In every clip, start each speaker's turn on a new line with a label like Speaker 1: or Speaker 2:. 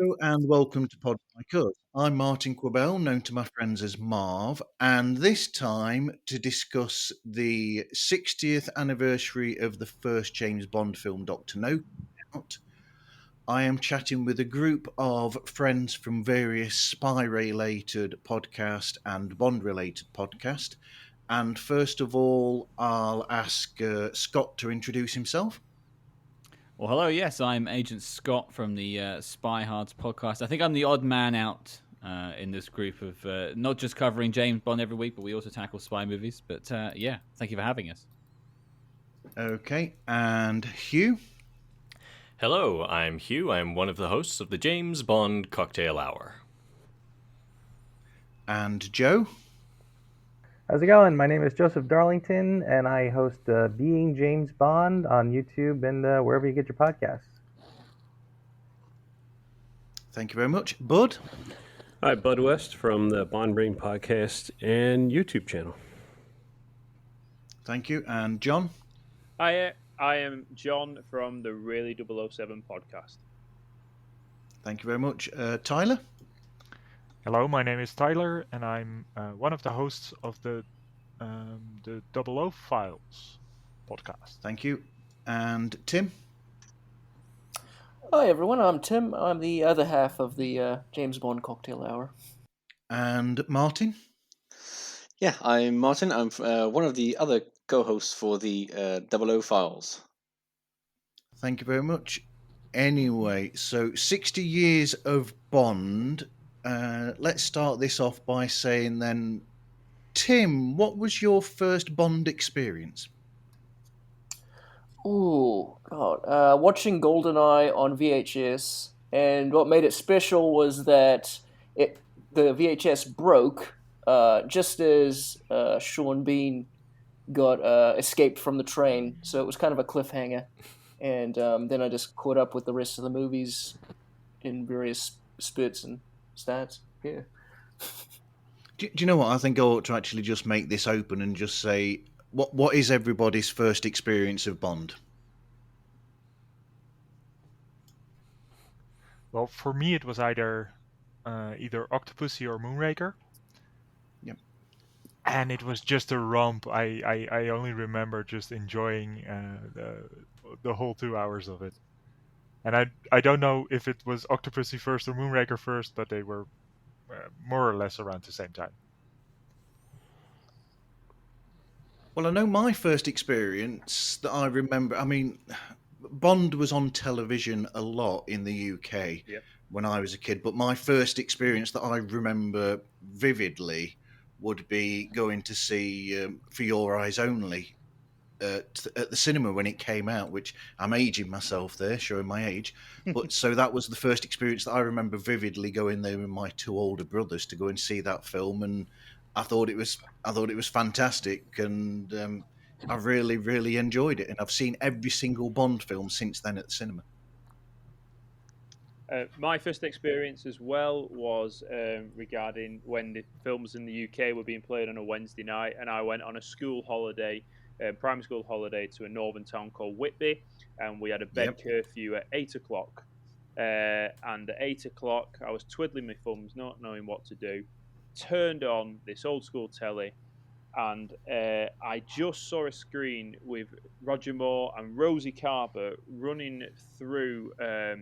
Speaker 1: Hello and welcome to Pod Like Us. I'm Martin Quabell, known to my friends as Marv, and this time to discuss the 60th anniversary of the first James Bond film, Dr. No Doubt. I am chatting with a group of friends from various spy-related podcast and Bond-related podcast. And first of all, I'll ask Scott to introduce himself.
Speaker 2: Well, hello. Yes, I'm Agent Scott from the Spyhards podcast. I think I'm the odd man out in this group of not just covering James Bond every week, but we also tackle spy movies. But yeah, thank you for having us.
Speaker 1: Okay, and Hugh.
Speaker 3: Hello, I'm Hugh. I'm one of the hosts of the James Bond Cocktail Hour.
Speaker 1: And Joe.
Speaker 4: How's it going? My name is Joseph Darlington, and I host Being James Bond on YouTube and wherever you get your podcasts.
Speaker 1: Thank you very much. Bud?
Speaker 5: Hi, Bud West from the Bond Brain podcast and YouTube channel.
Speaker 1: Thank you. And John?
Speaker 6: Hi, I am John from the Really 007 podcast.
Speaker 1: Thank you very much. Tyler?
Speaker 7: Hello, my name is Tyler, and I'm one of the hosts of the 00 Files podcast.
Speaker 1: Thank you. And Tim?
Speaker 8: Hi everyone, I'm Tim. I'm the other half of the James Bond Cocktail Hour.
Speaker 1: And Martin?
Speaker 9: Yeah, I'm Martin. I'm one of the other co-hosts for the 00 Files.
Speaker 1: Thank you very much. Anyway, so 60 years of Bond. Let's start this off by saying then, Tim, what was your first Bond experience?
Speaker 8: Oh, God. Watching GoldenEye on VHS, and what made it special was that the VHS broke just as Sean Bean got escaped from the train, so it was kind of a cliffhanger. And then I just caught up with the rest of the movies in various spurts and stats. Yeah.
Speaker 1: Do you know what? I think I ought to actually just make this open and just say, what is everybody's first experience of Bond?
Speaker 7: Well, for me, it was either Octopussy or Moonraker.
Speaker 1: Yep.
Speaker 7: And it was just a romp. I only remember just enjoying the whole 2 hours of it. And I don't know if it was Octopussy first or Moonraker first, but they were more or less around the same time.
Speaker 1: Well, I know my first experience that I remember, I mean, Bond was on television a lot in the UK when I was a kid, but my first experience that I remember vividly would be going to see For Your Eyes Only at the cinema when it came out, which I'm aging myself there, showing my age. But so that was the first experience that I remember vividly going there with my two older brothers to go and see that film, and I thought it was fantastic, and I really, really enjoyed it. And I've seen every single Bond film since then at the cinema.
Speaker 6: My first experience as well was regarding when the films in the UK were being played on a Wednesday night, and I went on a school holiday, primary school holiday, to a northern town called Whitby, and we had a bed curfew at 8 o'clock. And at 8 o'clock, I was twiddling my thumbs, not knowing what to do, turned on this old school telly, and I just saw a screen with Roger Moore and Rosie Carver running through a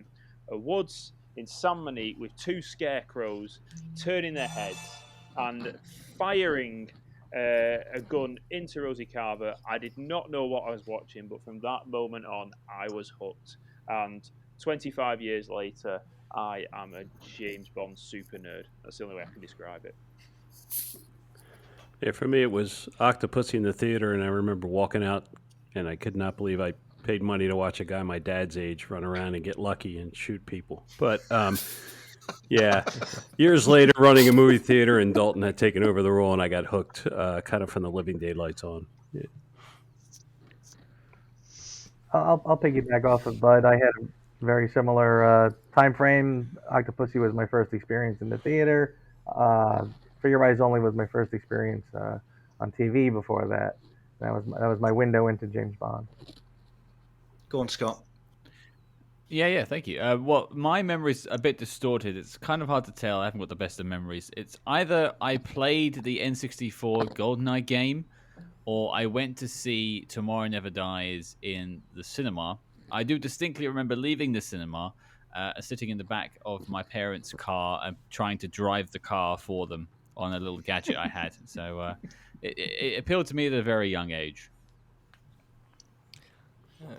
Speaker 6: woods in Salmonique with two scarecrows turning their heads and firing a gun into Rosie Carver. I did not know what I was watching, but from that moment on, I was hooked. And 25 years later, I am a James Bond super nerd. That's the only way I can describe it.
Speaker 5: Yeah, for me, it was Octopussy in the theater, and I remember walking out, and I could not believe I paid money to watch a guy my dad's age run around and get lucky and shoot people. But, yeah, years later, running a movie theater, and Dalton had taken over the role, and I got hooked kind of from the Living Daylights on. Yeah.
Speaker 4: I'll piggyback off of Bud. I had a very similar time frame. Octopussy was my first experience in the theater. For Your Eyes Only was my first experience on TV before that. That was my window into James Bond.
Speaker 1: Go on, Scott.
Speaker 2: Yeah, thank you. Well, my memory's a bit distorted. It's kind of hard to tell. I haven't got the best of memories. It's either I played the N64 GoldenEye game, or I went to see Tomorrow Never Dies in the cinema. I do distinctly remember leaving the cinema, sitting in the back of my parents' car and trying to drive the car for them on a little gadget I had. So it appealed to me at a very young age.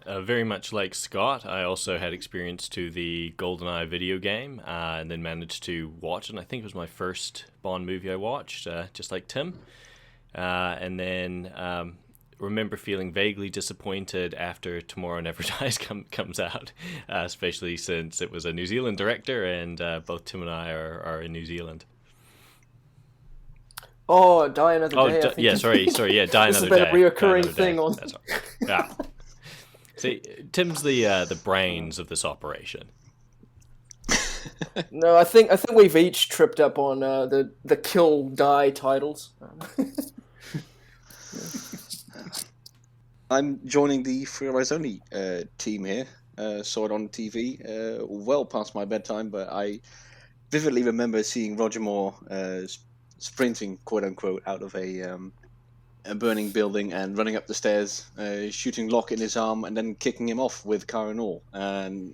Speaker 3: Very much like Scott, I also had experience to the GoldenEye video game, and then managed to watch it. And I think it was my first Bond movie I watched, just like Tim. And then remember feeling vaguely disappointed after Tomorrow Never Dies comes out, especially since it was a New Zealand director, and both Tim and I are in New Zealand.
Speaker 8: Oh, Die Another Day.
Speaker 3: Yeah, sorry, yeah, Die
Speaker 8: this
Speaker 3: Another Day.
Speaker 8: This has been a reoccurring thing on.
Speaker 3: Yeah. See, Tim's the brains of this operation.
Speaker 8: No, I think we've each tripped up on the kill die titles.
Speaker 9: I'm joining the Free Eyes Only team here. Saw it on TV well past my bedtime, but I vividly remember seeing Roger Moore sprinting, quote unquote, out of a burning building and running up the stairs, shooting Locke in his arm, and then kicking him off with car and all. And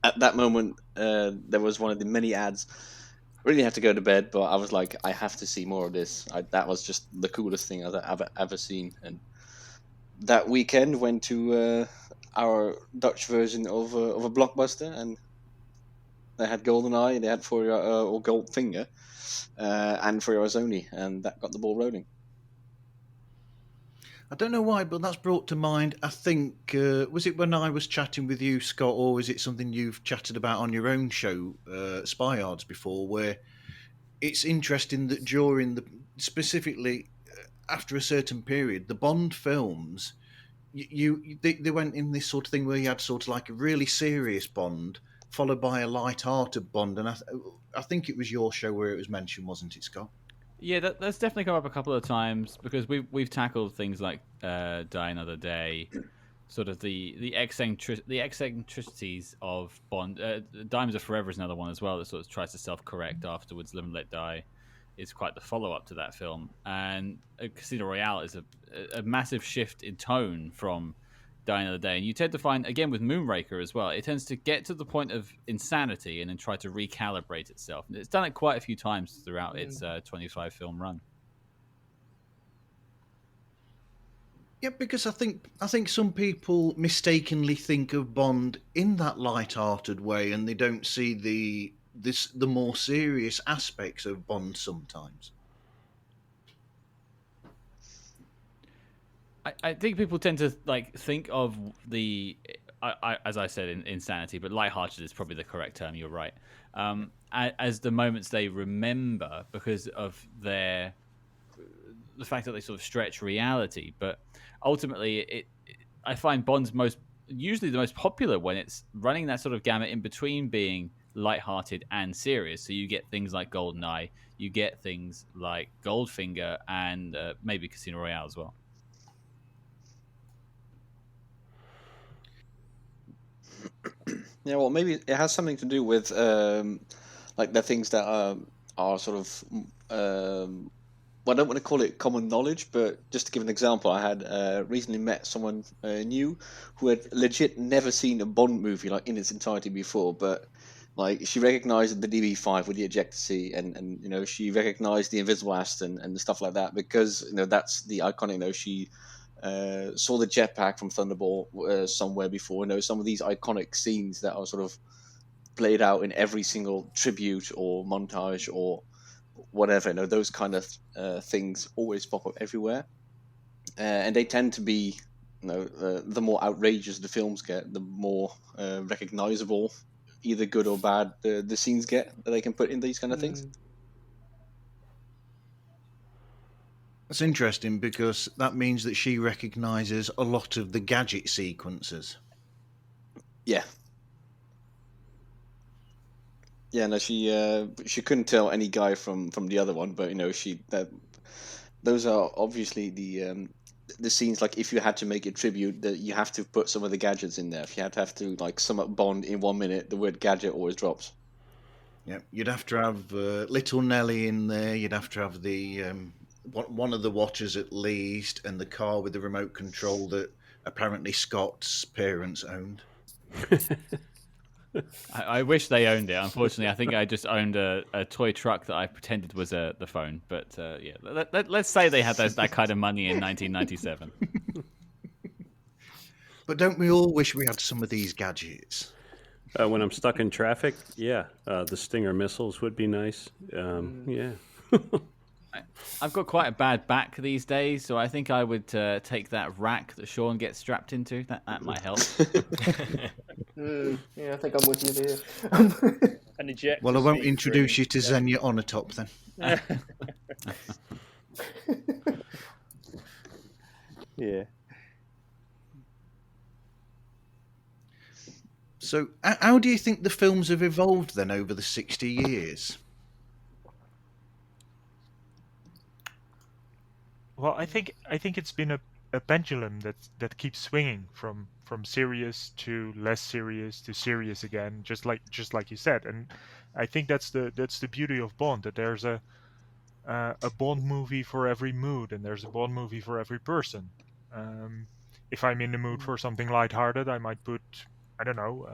Speaker 9: at that moment, there was one of the many ads. Really had to go to bed, but I was like, I have to see more of this. That was just the coolest thing I've ever seen. And that weekend went to our Dutch version of a blockbuster, and they had GoldenEye, they had or Goldfinger, and For Yours Only, and that got the ball rolling.
Speaker 1: I don't know why, but that's brought to mind, I think, was it when I was chatting with you, Scott, or is it something you've chatted about on your own show, Spyhards, before, where it's interesting that specifically after a certain period, the Bond films, they went in this sort of thing where you had sort of like a really serious Bond, followed by a light-hearted Bond, and I think it was your show where it was mentioned, wasn't it, Scott?
Speaker 2: Yeah, that's definitely come up a couple of times, because we've tackled things like Die Another Day, sort of the eccentricities of Bond. Diamonds Are Forever is another one as well that sort of tries to self-correct afterwards. Live and Let Die is quite the follow-up to that film, and Casino Royale is a massive shift in tone from Die Another Day. And you tend to find, again with Moonraker as well, it tends to get to the point of insanity and then try to recalibrate itself. And it's done it quite a few times throughout its 25 film run.
Speaker 1: Yeah, because I think some people mistakenly think of Bond in that light-hearted way, and they don't see the more serious aspects of Bond sometimes.
Speaker 2: I think people tend to think of as I said, insanity, but lighthearted is probably the correct term. You're right. As the moments they remember because of the fact that they sort of stretch reality. But ultimately, I find Bond's usually the most popular when it's running that sort of gamut in between being lighthearted and serious. So you get things like GoldenEye, you get things like Goldfinger, and maybe Casino Royale as well.
Speaker 9: Yeah, well, maybe it has something to do with like the things that are sort of well, I don't want to call it common knowledge, but just to give an example, I had recently met someone new who had legit never seen a Bond movie like in its entirety before, but like she recognized the DB5 with the ejector seat, and you know, she recognized the Invisible Aston and stuff like that, because you know that's the iconic. You know, she saw the jetpack from Thunderball somewhere before. You know, some of these iconic scenes that are sort of played out in every single tribute or montage or whatever. You know, those kind of things always pop up everywhere, and they tend to be, you know, the more outrageous the films get, the more recognizable, either good or bad, the scenes get that they can put in these kind of things.
Speaker 1: That's interesting, because that means that she recognises a lot of the gadget sequences.
Speaker 9: Yeah. Yeah, no, she couldn't tell any guy from the other one, but you know, those are obviously the the scenes, like if you had to make a tribute, that you have to put some of the gadgets in there. If you have to like sum up Bond in 1 minute, the word gadget always drops.
Speaker 1: Yeah, you'd have to have Little Nelly in there. You'd have to have the one of the watches at least, and the car with the remote control that apparently Scott's parents owned.
Speaker 2: I wish they owned it. Unfortunately, I think I just owned a toy truck that I pretended was the phone. But yeah, let's say they had that kind of money in 1997.
Speaker 1: But don't we all wish we had some of these gadgets?
Speaker 5: When I'm stuck in traffic, yeah, the Stinger missiles would be nice. Yeah.
Speaker 2: I've got quite a bad back these days, so I think I would take that rack that Sean gets strapped into. That might help.
Speaker 8: Yeah, I think I'm with you there.
Speaker 6: An ejector
Speaker 1: Well, I won't
Speaker 6: seat
Speaker 1: introduce
Speaker 6: for
Speaker 1: you to Xenia Onatop then.
Speaker 4: Yeah.
Speaker 1: So, how do you think the films have evolved then over the 60 years?
Speaker 7: Well, I think it's been a pendulum that keeps swinging from serious to less serious to serious again, just like you said. And I think that's the beauty of Bond, that there's a Bond movie for every mood, and there's a Bond movie for every person. If I'm in the mood for something lighthearted, I might put, I don't know,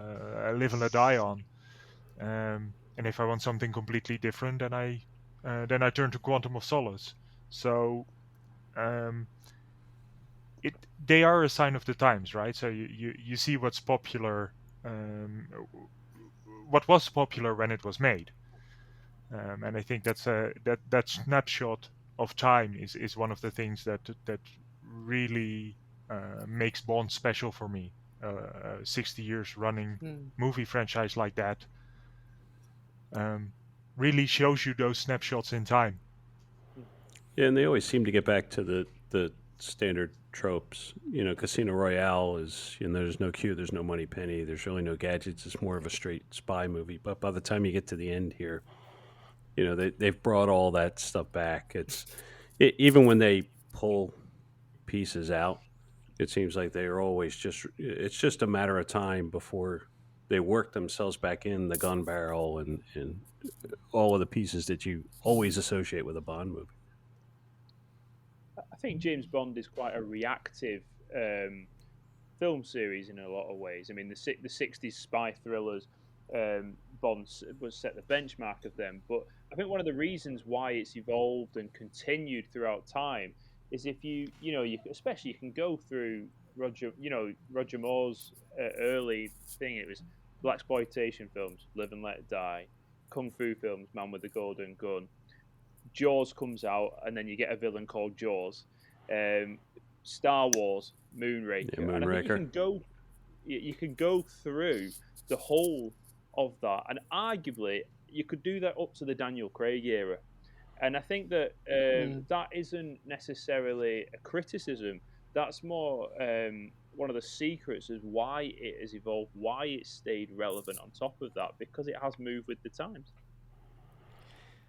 Speaker 7: Live and Let Die on. And if I want something completely different, then I turn to Quantum of Solace. So they are a sign of the times, right? So you see what's popular, what was popular when it was made, and I think that snapshot of time is one of the things that really makes Bond special for me. 60 years running movie franchise like that really shows you those snapshots in time.
Speaker 5: Yeah, and they always seem to get back to the standard tropes. Casino Royale is, there's no Q, there's no Money Penny, there's really no gadgets. It's more of a straight spy movie. But by the time you get to the end here, they've brought all that stuff back. Even when they pull pieces out, it seems like they are always it's just a matter of time before they work themselves back in the gun barrel and all of the pieces that you always associate with a Bond movie.
Speaker 6: I think James Bond is quite a reactive film series in a lot of ways. I mean, the 60s spy thrillers, Bond was set the benchmark of them. But I think one of the reasons why it's evolved and continued throughout time is if you can go through Roger Moore's early thing. It was blaxploitation films, Live and Let Die, kung fu films, Man with the Golden Gun. Jaws comes out, and then you get a villain called Jaws. Star Wars, Moonraker.
Speaker 5: Yeah, Moonraker.
Speaker 6: And I think you can go through the whole of that, and arguably you could do that up to the Daniel Craig era. And I think that that isn't necessarily a criticism. That's more one of the secrets is why it has evolved, why it's stayed relevant on top of that, because it has moved with the times.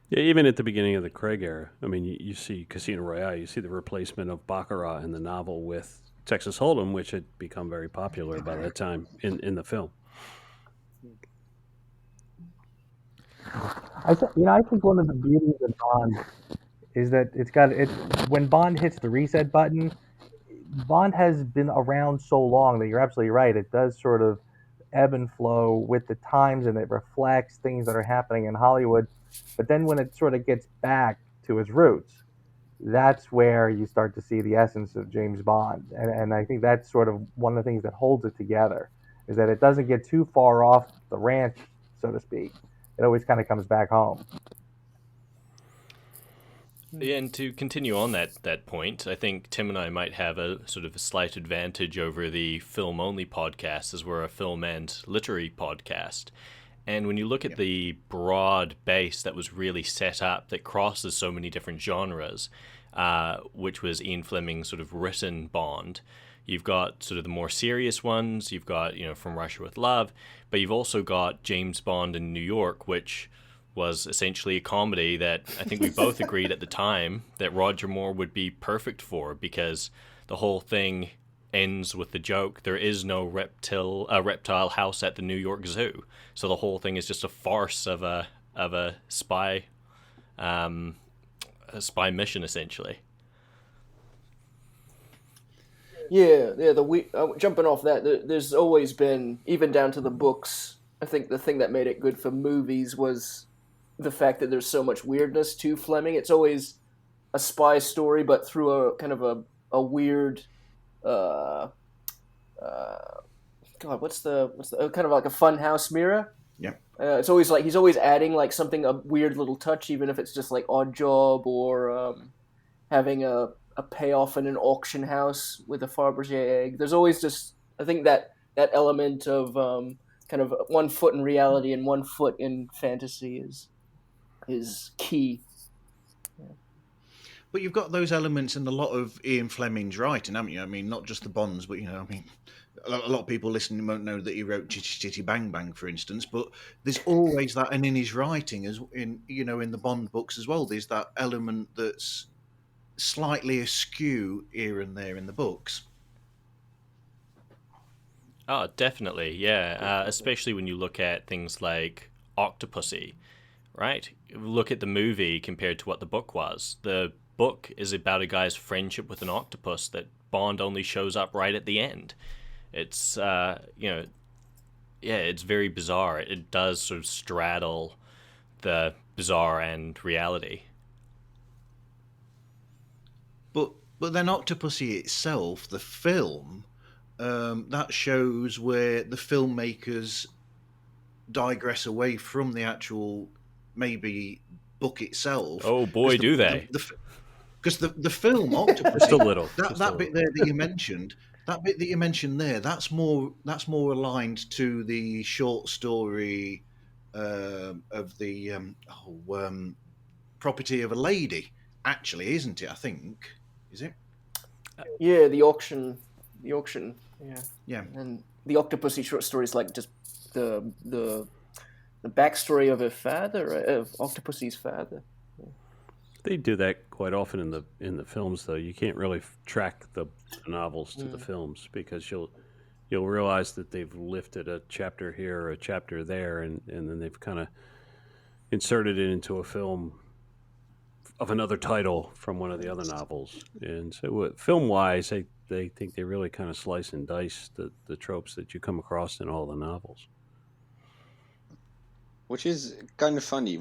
Speaker 5: Yeah, even at the beginning of the Craig era, I mean, you see Casino Royale, you see the replacement of Baccarat in the novel with Texas Hold'em, which had become very popular by that time in the film.
Speaker 4: I think one of the beauties of Bond is that when Bond hits the reset button, Bond has been around so long that you're absolutely right. It does sort of ebb and flow with the times, and it reflects things that are happening in Hollywood. But then when it sort of gets back to its roots, that's where you start to see the essence of James Bond. And I think that's sort of one of the things that holds it together, is that it doesn't get too far off the ranch, so to speak. It always kind of comes back home.
Speaker 3: And to continue on that point, I think Tim and I might have a sort of a slight advantage over the film-only podcast, as we're a film and literary podcast. And when you look at the broad base that was really set up, that crosses so many different genres, which was Ian Fleming's sort of written Bond, you've got sort of the more serious ones, you've got, From Russia with Love, but you've also got James Bond in New York, which was essentially a comedy that I think we both agreed at the time that Roger Moore would be perfect for, because the whole thing ends with the joke, there is no reptile house at the New York Zoo. So the whole thing is just a farce of a spy mission, essentially.
Speaker 8: Yeah. Jumping off that, there's always been, even down to the books, I think the thing that made it good for movies was the fact that there's so much weirdness to Fleming. It's always a spy story, but through a kind of a weird, God, what's the kind of like a fun house mirror?
Speaker 1: Yeah.
Speaker 8: It's always like he's always adding like something, a weird little touch, even if it's just like Odd Job or having a payoff in an auction house with a Fabergé egg. There's always just, I think that element of kind of 1 foot in reality and 1 foot in fantasy is key. Yeah.
Speaker 1: But you've got those elements in a lot of Ian Fleming's writing, haven't you? I mean, not just the Bonds, but a lot of people listening won't know that he wrote Chitty Chitty Bang Bang, for instance. But there's always that, and in his writing, as in the Bond books as well, there's that element that's slightly askew here and there in the books.
Speaker 3: Oh, definitely, yeah. Especially when you look at things like Octopussy, right? Look at the movie compared to what the book was. The book is about a guy's friendship with an octopus that Bond only shows up right at the end. It's, it's very bizarre. It does sort of straddle the bizarre and reality.
Speaker 1: But then Octopussy itself, the film, that shows where the filmmakers digress away from the actual maybe book itself.
Speaker 3: Oh boy, do they!
Speaker 1: Because the film Octopussy,
Speaker 5: just a little.
Speaker 1: That bit there that you mentioned, there, that's more aligned to the short story of the Property of a Lady, actually, isn't it? I think. Is it?
Speaker 8: Yeah, the auction. Yeah.
Speaker 1: Yeah.
Speaker 8: And the Octopussy short story is like just the backstory of her father, of Octopussy's father. Yeah.
Speaker 5: They do that quite often in the films, though. You can't really track the novels to the films because you'll realize that they've lifted a chapter here or a chapter there, and then they've kind of inserted it into a film of another title from one of the other novels. And so film-wise, they think they really kind of slice and dice the tropes that you come across in all the novels.
Speaker 9: Which is kind of funny,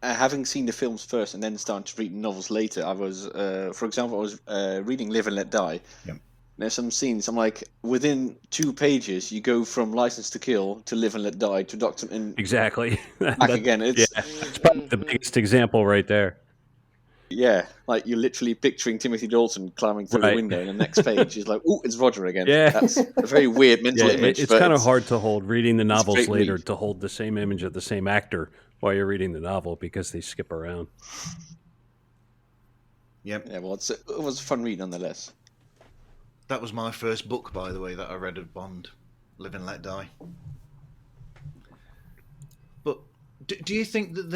Speaker 9: having seen the films first and then starting to read novels later, I was, for example, reading Live and Let Die.
Speaker 1: Yeah.
Speaker 9: There's some scenes, I'm like, within 2 pages, you go from License to Kill to Live and Let Die to Doctor...
Speaker 5: Exactly.
Speaker 9: Back again.
Speaker 5: It's probably the biggest example right there.
Speaker 9: Yeah, like you're literally picturing Timothy Dalton climbing through the window, and the next page is like, "Ooh, it's Roger again."
Speaker 5: Yeah,
Speaker 9: that's a very weird mental image.
Speaker 5: It's kind of hard to hold reading the novels later to hold the same image of the same actor while you're reading the novel because they skip around.
Speaker 1: Yep.
Speaker 9: Yeah, well, it was a fun read nonetheless.
Speaker 1: That was my first book, by the way, that I read of Bond, Live and Let Die. But do you think that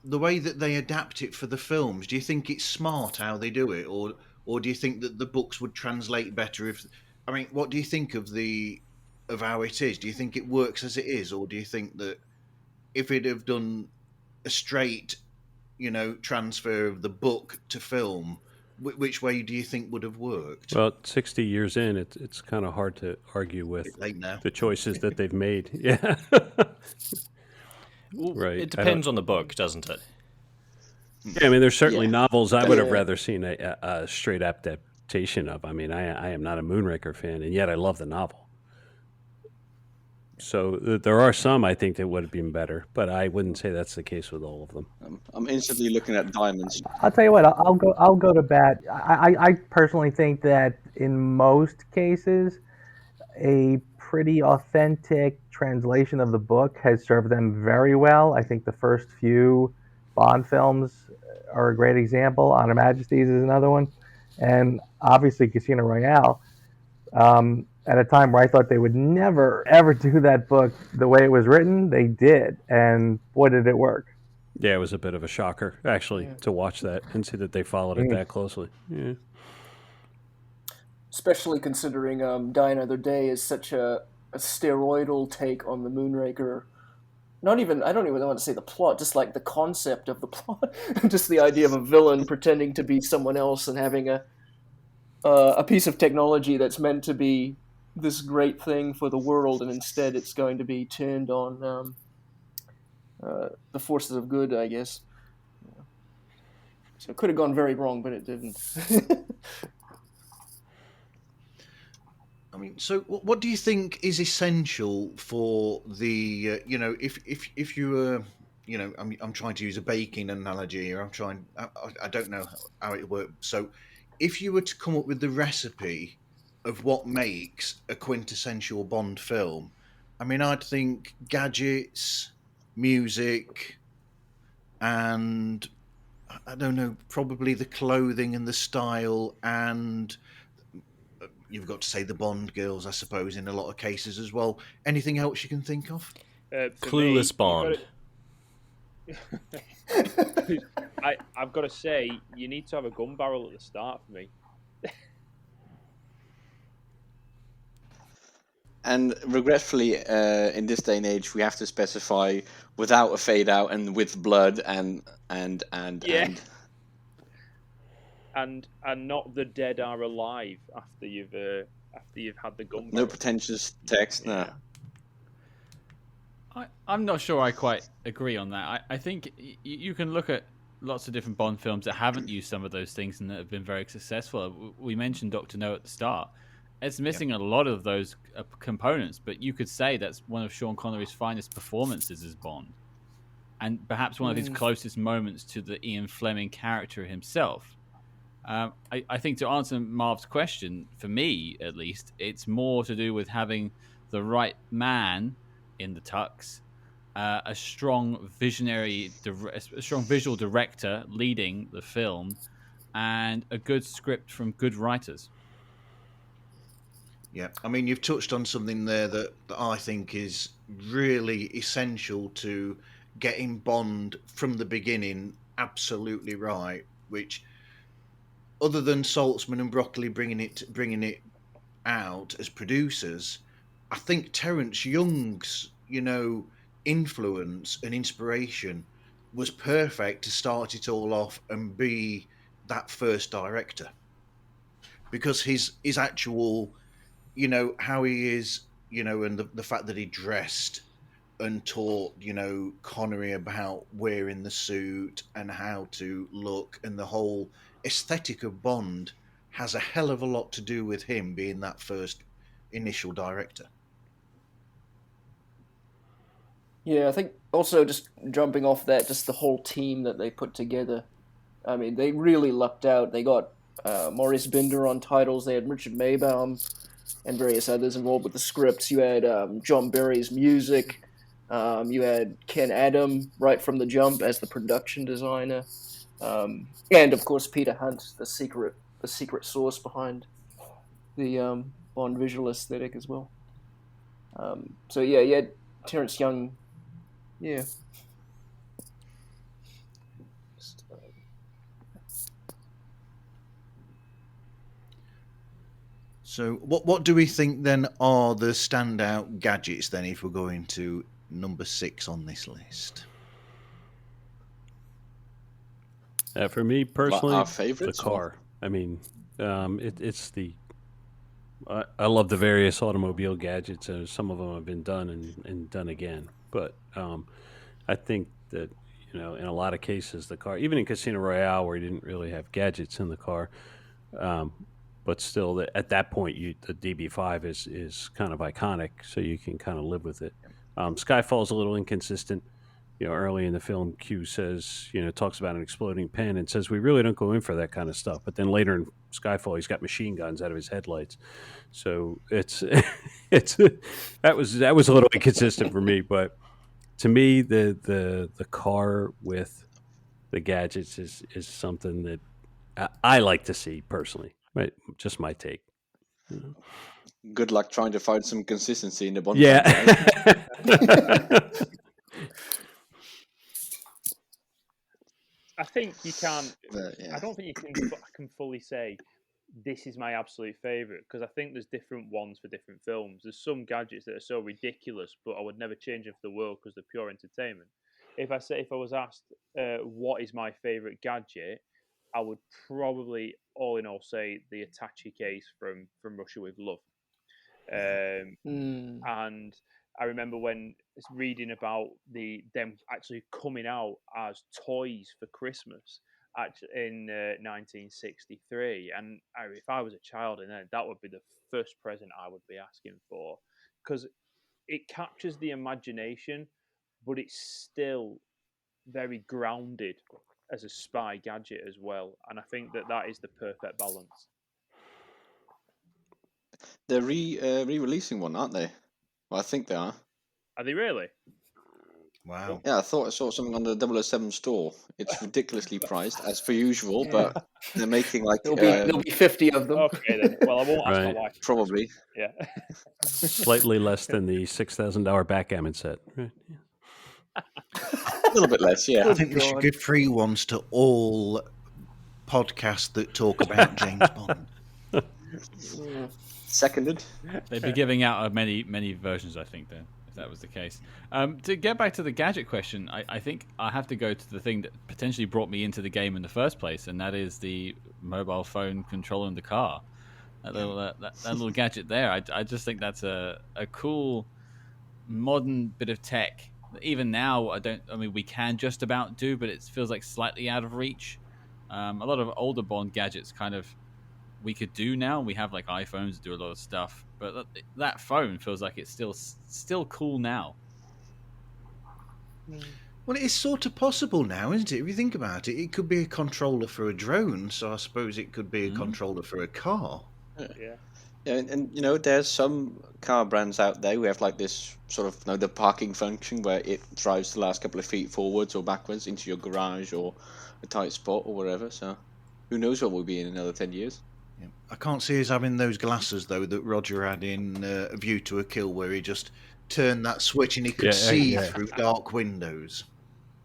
Speaker 1: the way that they adapt it for the films, do you think it's smart how they do it, or do you think that the books would translate better if? I mean, what do you think of how it is? Do you think it works as it is, or do you think that if it have done a straight, transfer of the book to film, which way do you think would have worked?
Speaker 5: Well, 60 years in, it's kind of hard to argue with the choices that they've made. Yeah. Right.
Speaker 3: It depends on the book, doesn't it?
Speaker 5: Yeah, I mean, there's certainly novels I would have rather seen a straight adaptation of. I mean, I am not a Moonraker fan, and yet I love the novel. So there are some I think that would have been better, but I wouldn't say that's the case with all of them.
Speaker 9: I'm instantly looking at Diamonds.
Speaker 4: I'll tell you what, I'll go to bat. I personally think that in most cases, a pretty authentic translation of the book has served them very well. I think the first few Bond films are a great example. On Her Majesty's is another one. And obviously Casino Royale. At a time where I thought they would never, ever do that book the way it was written, they did. And boy, did it work.
Speaker 5: Yeah, it was a bit of a shocker, actually, to watch that and see that they followed it that closely. Yeah.
Speaker 8: Especially considering Die Another Day is such a steroidal take on the Moonraker. I don't even want to say the plot, just like the concept of the plot. Just the idea of a villain pretending to be someone else and having a piece of technology that's meant to be this great thing for the world, and instead it's going to be turned on the forces of good, I guess. So it could have gone very wrong, but it didn't.
Speaker 1: I mean, so what do you think is essential for the, if you were, I'm trying to use a baking analogy here. I don't know how it works. So if you were to come up with the recipe of what makes a quintessential Bond film, I mean, I'd think gadgets, music, and I don't know, probably the clothing and the style, and you've got to say the Bond girls, I suppose, in a lot of cases as well. Anything else you can think of?
Speaker 3: Clueless Bond.
Speaker 6: I've got to say, you need to have a gun barrel at the start for me.
Speaker 9: And regretfully, in this day and age, we have to specify without a fade out and with blood and
Speaker 6: not the dead are alive after you've had the gun.
Speaker 9: No pretentious text. No.
Speaker 2: I'm not sure I quite agree on that. I think you can look at lots of different Bond films that haven't used some of those things and that have been very successful. We mentioned Dr. No at the start. It's missing a lot of those components, but you could say that's one of Sean Connery's finest performances as Bond, and perhaps one of his closest moments to the Ian Fleming character himself. I think to answer Marv's question, for me at least, it's more to do with having the right man in the tux, a strong visual director leading the film, and a good script from good writers.
Speaker 1: Yeah, I mean, you've touched on something there that I think is really essential to getting Bond from the beginning absolutely right, which, other than Saltzman and Broccoli bringing it out as producers, I think Terence Young's, influence and inspiration was perfect to start it all off and be that first director, because his actual, how he is, and the fact that he dressed and taught, Connery about wearing the suit and how to look, and the whole aesthetic of Bond has a hell of a lot to do with him being that first initial director.
Speaker 8: Yeah, I think also just jumping off that, just the whole team that they put together. I mean, they really lucked out. They got Maurice Binder on titles. They had Richard Maybaum and various others involved with the scripts. You had John Barry's music. You had Ken Adam right from the jump as the production designer. And of course Peter Hunt, the secret source behind the Bond visual aesthetic as well. So yeah, you had Terence Young. Yeah.
Speaker 1: So what do we think then are the standout gadgets then, if we're going to number 6 on this list?
Speaker 5: For me personally,
Speaker 9: our favorites,
Speaker 5: the car. I mean, it's the. I love the various automobile gadgets. Some of them have been done and done again. But I think that, in a lot of cases, the car, even in Casino Royale, where you didn't really have gadgets in the car, but still, at that point, the DB5 is kind of iconic, so you can kind of live with it. Skyfall's a little inconsistent. Early in the film, Q says, talks about an exploding pen and says, we really don't go in for that kind of stuff. But then later in Skyfall, he's got machine guns out of his headlights. So it's that was a little inconsistent for me. But to me, the car with the gadgets is something that I like to see personally. Right? Just my take.
Speaker 9: Good luck trying to find some consistency in the Bond.
Speaker 5: Yeah.
Speaker 6: I think you can't.
Speaker 9: Yeah.
Speaker 6: I don't think I can fully say this is my absolute favorite, because I think there's different ones for different films. There's some gadgets that are so ridiculous, but I would never change them for the world because they're pure entertainment. If I was asked what is my favorite gadget, I would probably all in all say the attaché case from Russia with Love. And I remember when reading about them actually coming out as toys for Christmas in 1963, and if I was a child in then, that would be the first present I would be asking for, because it captures the imagination, but it's still very grounded as a spy gadget as well, and I think that is the perfect balance.
Speaker 9: They're re-releasing one, aren't they? Well, I think they are.
Speaker 6: Are they really?
Speaker 1: Wow.
Speaker 9: Yeah, I thought I saw something on the 007 store. It's ridiculously priced, as per usual, but they're making like...
Speaker 8: There'll be 50 of them.
Speaker 6: Okay, then. Well, I won't ask my
Speaker 5: Right.
Speaker 6: wife.
Speaker 9: Probably.
Speaker 6: Yeah.
Speaker 5: Slightly less than the $6,000 backgammon set. Right.
Speaker 9: A little bit less, yeah.
Speaker 1: I think we should give free ones to all podcasts that talk about James Bond.
Speaker 9: Seconded.
Speaker 2: They'd be giving out many versions, I think, then, if that was the case. To get back to the gadget question, I think I have to go to the thing that potentially brought me into the game in the first place, and that is the mobile phone controller in the car. That little gadget there. I just think that's a cool modern bit of tech. Even now, we can just about do, but it feels like slightly out of reach. A lot of older Bond gadgets kind of we could do now. We have like iPhones that do a lot of stuff, but that phone feels like it's still cool now.
Speaker 1: Well, it's sort of possible now, isn't it? If you think about it, it could be a controller for a drone, so I suppose it could be a controller for a car.
Speaker 6: Yeah.
Speaker 9: Yeah, and there's some car brands out there who have like this sort of the parking function where it drives the last couple of feet forwards or backwards into your garage or a tight spot or whatever. So who knows what we'll be in another 10 years.
Speaker 1: Yeah. I can't see us having those glasses though that Roger had in A View to a Kill, where he just turned that switch and he could see through dark windows.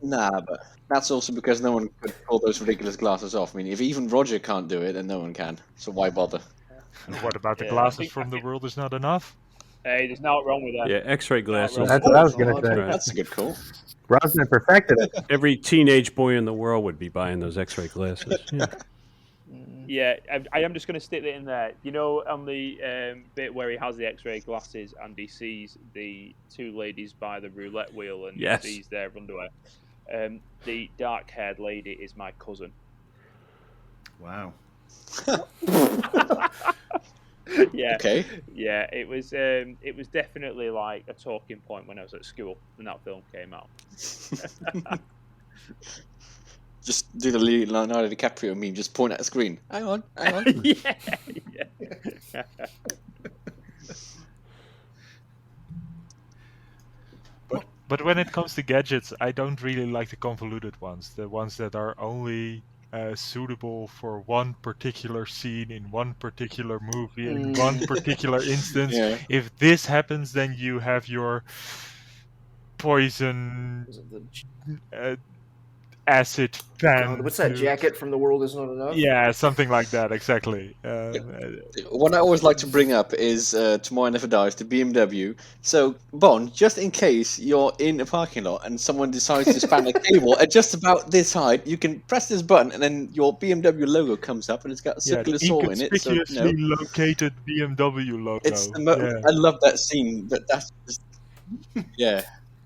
Speaker 9: Nah, but that's also because no one could pull those ridiculous glasses off. I mean, if even Roger can't do it, then no one can. So why bother?
Speaker 7: And what about the glasses from The World Is Not Enough?
Speaker 6: Hey, there's nothing wrong with that.
Speaker 5: Yeah, X-ray glasses.
Speaker 4: That's what I was going to say.
Speaker 5: Right.
Speaker 9: That's a good call.
Speaker 4: Brosnan perfected it.
Speaker 5: Every teenage boy in the world would be buying those X-ray glasses. Yeah.
Speaker 6: Yeah, I am just going to stick it in there. On the bit where he has the X-ray glasses and he sees the two ladies by the roulette wheel and sees their underwear. The dark-haired lady is my cousin.
Speaker 1: Wow.
Speaker 6: Yeah.
Speaker 9: Okay.
Speaker 6: Yeah, it was definitely like a talking point when I was at school when that film came out.
Speaker 9: Just do the Leonardo DiCaprio meme. Just point at the screen. Hang on.
Speaker 6: Yeah.
Speaker 7: But when it comes to gadgets, I don't really like the convoluted ones. The ones that are only suitable for one particular scene in one particular movie in one particular instance.
Speaker 9: Yeah.
Speaker 7: If this happens, then you have your poison acid pan.
Speaker 8: What's that jacket from The World Is Not Enough?
Speaker 7: Yeah, something like that, exactly.
Speaker 9: What I always like to bring up is Tomorrow Never Dies, the BMW. So, Bond, just in case you're in a parking lot and someone decides to span a cable at just about this height, you can press this button and then your BMW logo comes up and it's got a circular saw in it. So,
Speaker 7: inconspicuously located BMW logo.
Speaker 9: It's I love that scene, but that's just... Yeah.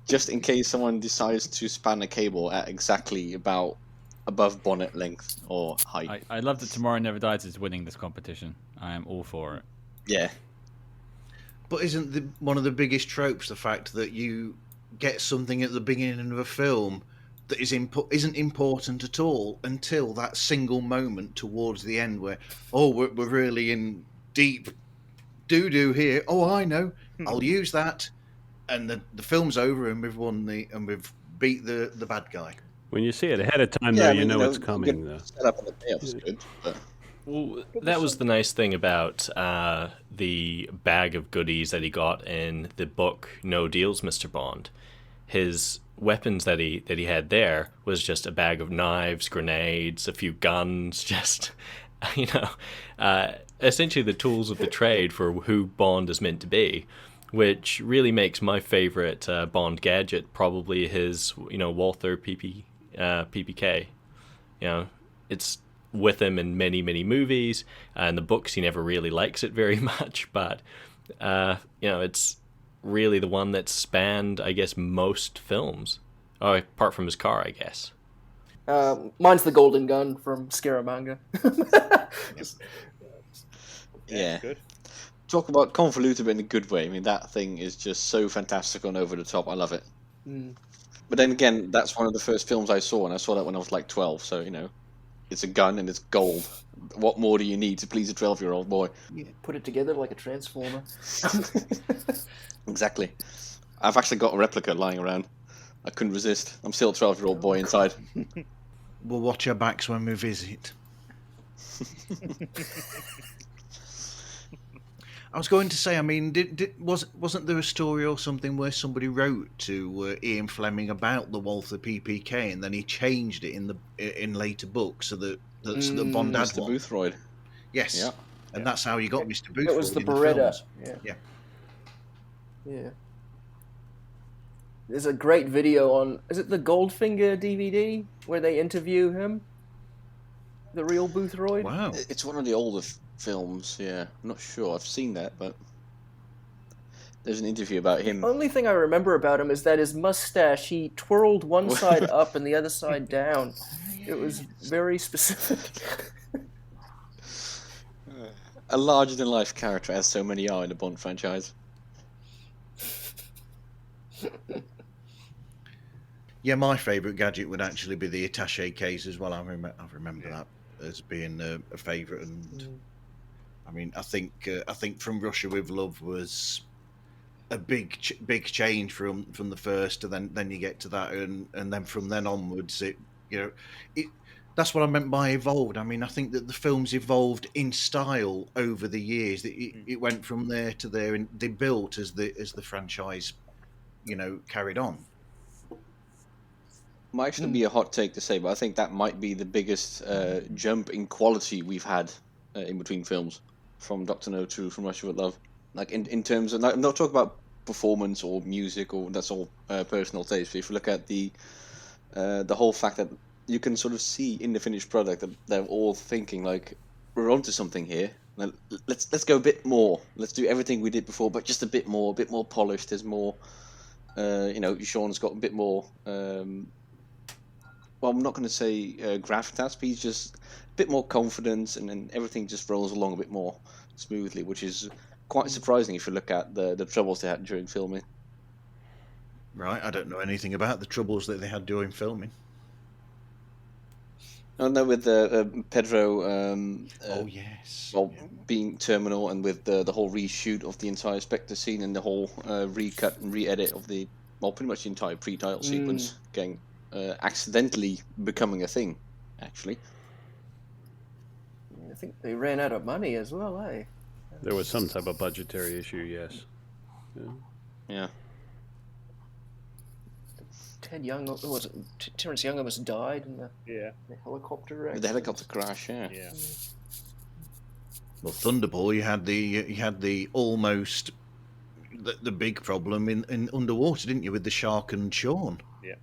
Speaker 9: Just in case someone decides to span a cable at exactly about above bonnet length or height.
Speaker 2: I love that Tomorrow Never Dies is winning this competition. I am all for it.
Speaker 9: Yeah.
Speaker 1: But isn't one of the biggest tropes the fact that you get something at the beginning of a film that isn't important at all until that single moment towards the end where, we're really in deep doo-doo here. Oh, I know. I'll use that. And the film's over, and we've won we've beat the bad guy.
Speaker 5: When you see it ahead of time, though, you know it's coming. Though.
Speaker 9: Set up in the payoff is good. But...
Speaker 3: Well, that was the nice thing about the bag of goodies that he got in the book No Deals, Mr. Bond. weapons that he had there was just a bag of knives, grenades, a few guns, just essentially the tools of the trade for who Bond is meant to be, which really makes my favorite Bond gadget probably his Walther PPK. It's with him in many movies, and the books he never really likes it very much, but it's really the one that spanned, I guess, most films, apart from his car, I guess.
Speaker 8: Mine's the golden gun from Scaramanga.
Speaker 9: Yeah.
Speaker 6: Good.
Speaker 9: Talk about convoluted but in a good way. I mean, that thing is just so fantastic and over the top. I love it. But then again, that's one of the first films I saw, and I saw that when I was like 12, so, it's a gun and it's gold. What more do you need to please a 12-year-old boy?
Speaker 8: You put it together like a transformer.
Speaker 9: Exactly. I've actually got a replica lying around. I couldn't resist. I'm still a 12-year-old boy inside.
Speaker 1: We'll watch our backs when we visit. I was going to say, I mean, wasn't there a story or something where somebody wrote to Ian Fleming about the Walther PPK, and then he changed it in later books so that Bond had
Speaker 9: Mr.
Speaker 1: one?
Speaker 9: Boothroyd.
Speaker 1: Yes. Yeah. And that's how you got Mr. Boothroyd.
Speaker 8: It was the
Speaker 1: in
Speaker 8: Beretta.
Speaker 1: The films.
Speaker 8: Yeah. There's a great video on, is it the Goldfinger DVD, where they interview him? The real Boothroyd?
Speaker 1: Wow.
Speaker 9: It's one of the older films, yeah. I'm not sure. I've seen that, but there's an interview about him.
Speaker 8: The only thing I remember about him is that his mustache, he twirled one side up and the other side down. It was very specific.
Speaker 9: A larger-than-life character, as so many are in the Bond franchise.
Speaker 1: Yeah, my favourite gadget would actually be the attaché case as well. I remember that as being a favourite, and I mean, I think From Russia with Love was a big change from the first, and then you get to that, and then from then onwards, that's what I meant by evolved. I mean, I think that the films evolved in style over the years. It went from there to there, and they built as the franchise, carried on.
Speaker 9: Might actually be a hot take to say, but I think that might be the biggest jump in quality we've had in between films, from Dr. No to From Russia with Love. Like in terms of, I'm not talking about performance or music, or that's all personal taste. But if you look at the whole fact that you can sort of see in the finished product that they're all thinking like, we're onto something here. Let's go a bit more. Let's do everything we did before, but just a bit more polished. There's more. Sean's got a bit more. Well, I'm not going to say gravitas, but he's just a bit more confidence, and then everything just rolls along a bit more smoothly, which is quite surprising if you look at the troubles they had during filming.
Speaker 1: Right, I don't know anything about the troubles that they had during filming.
Speaker 9: I know with Pedro.
Speaker 1: Oh yes.
Speaker 9: Well, being terminal, and with the whole reshoot of the entire Spectre scene, and the whole recut and re-edit of pretty much the entire pre-title sequence, getting accidentally becoming a thing, actually.
Speaker 8: I think they ran out of money as well, eh?
Speaker 5: There was some type of budgetary issue, yes.
Speaker 9: Yeah.
Speaker 8: Terrence Young almost died in the helicopter accident.
Speaker 9: The helicopter crash, yeah.
Speaker 1: Well, Thunderball, you had the almost the big problem in underwater, didn't you, with the shark and Sean?
Speaker 6: Yeah.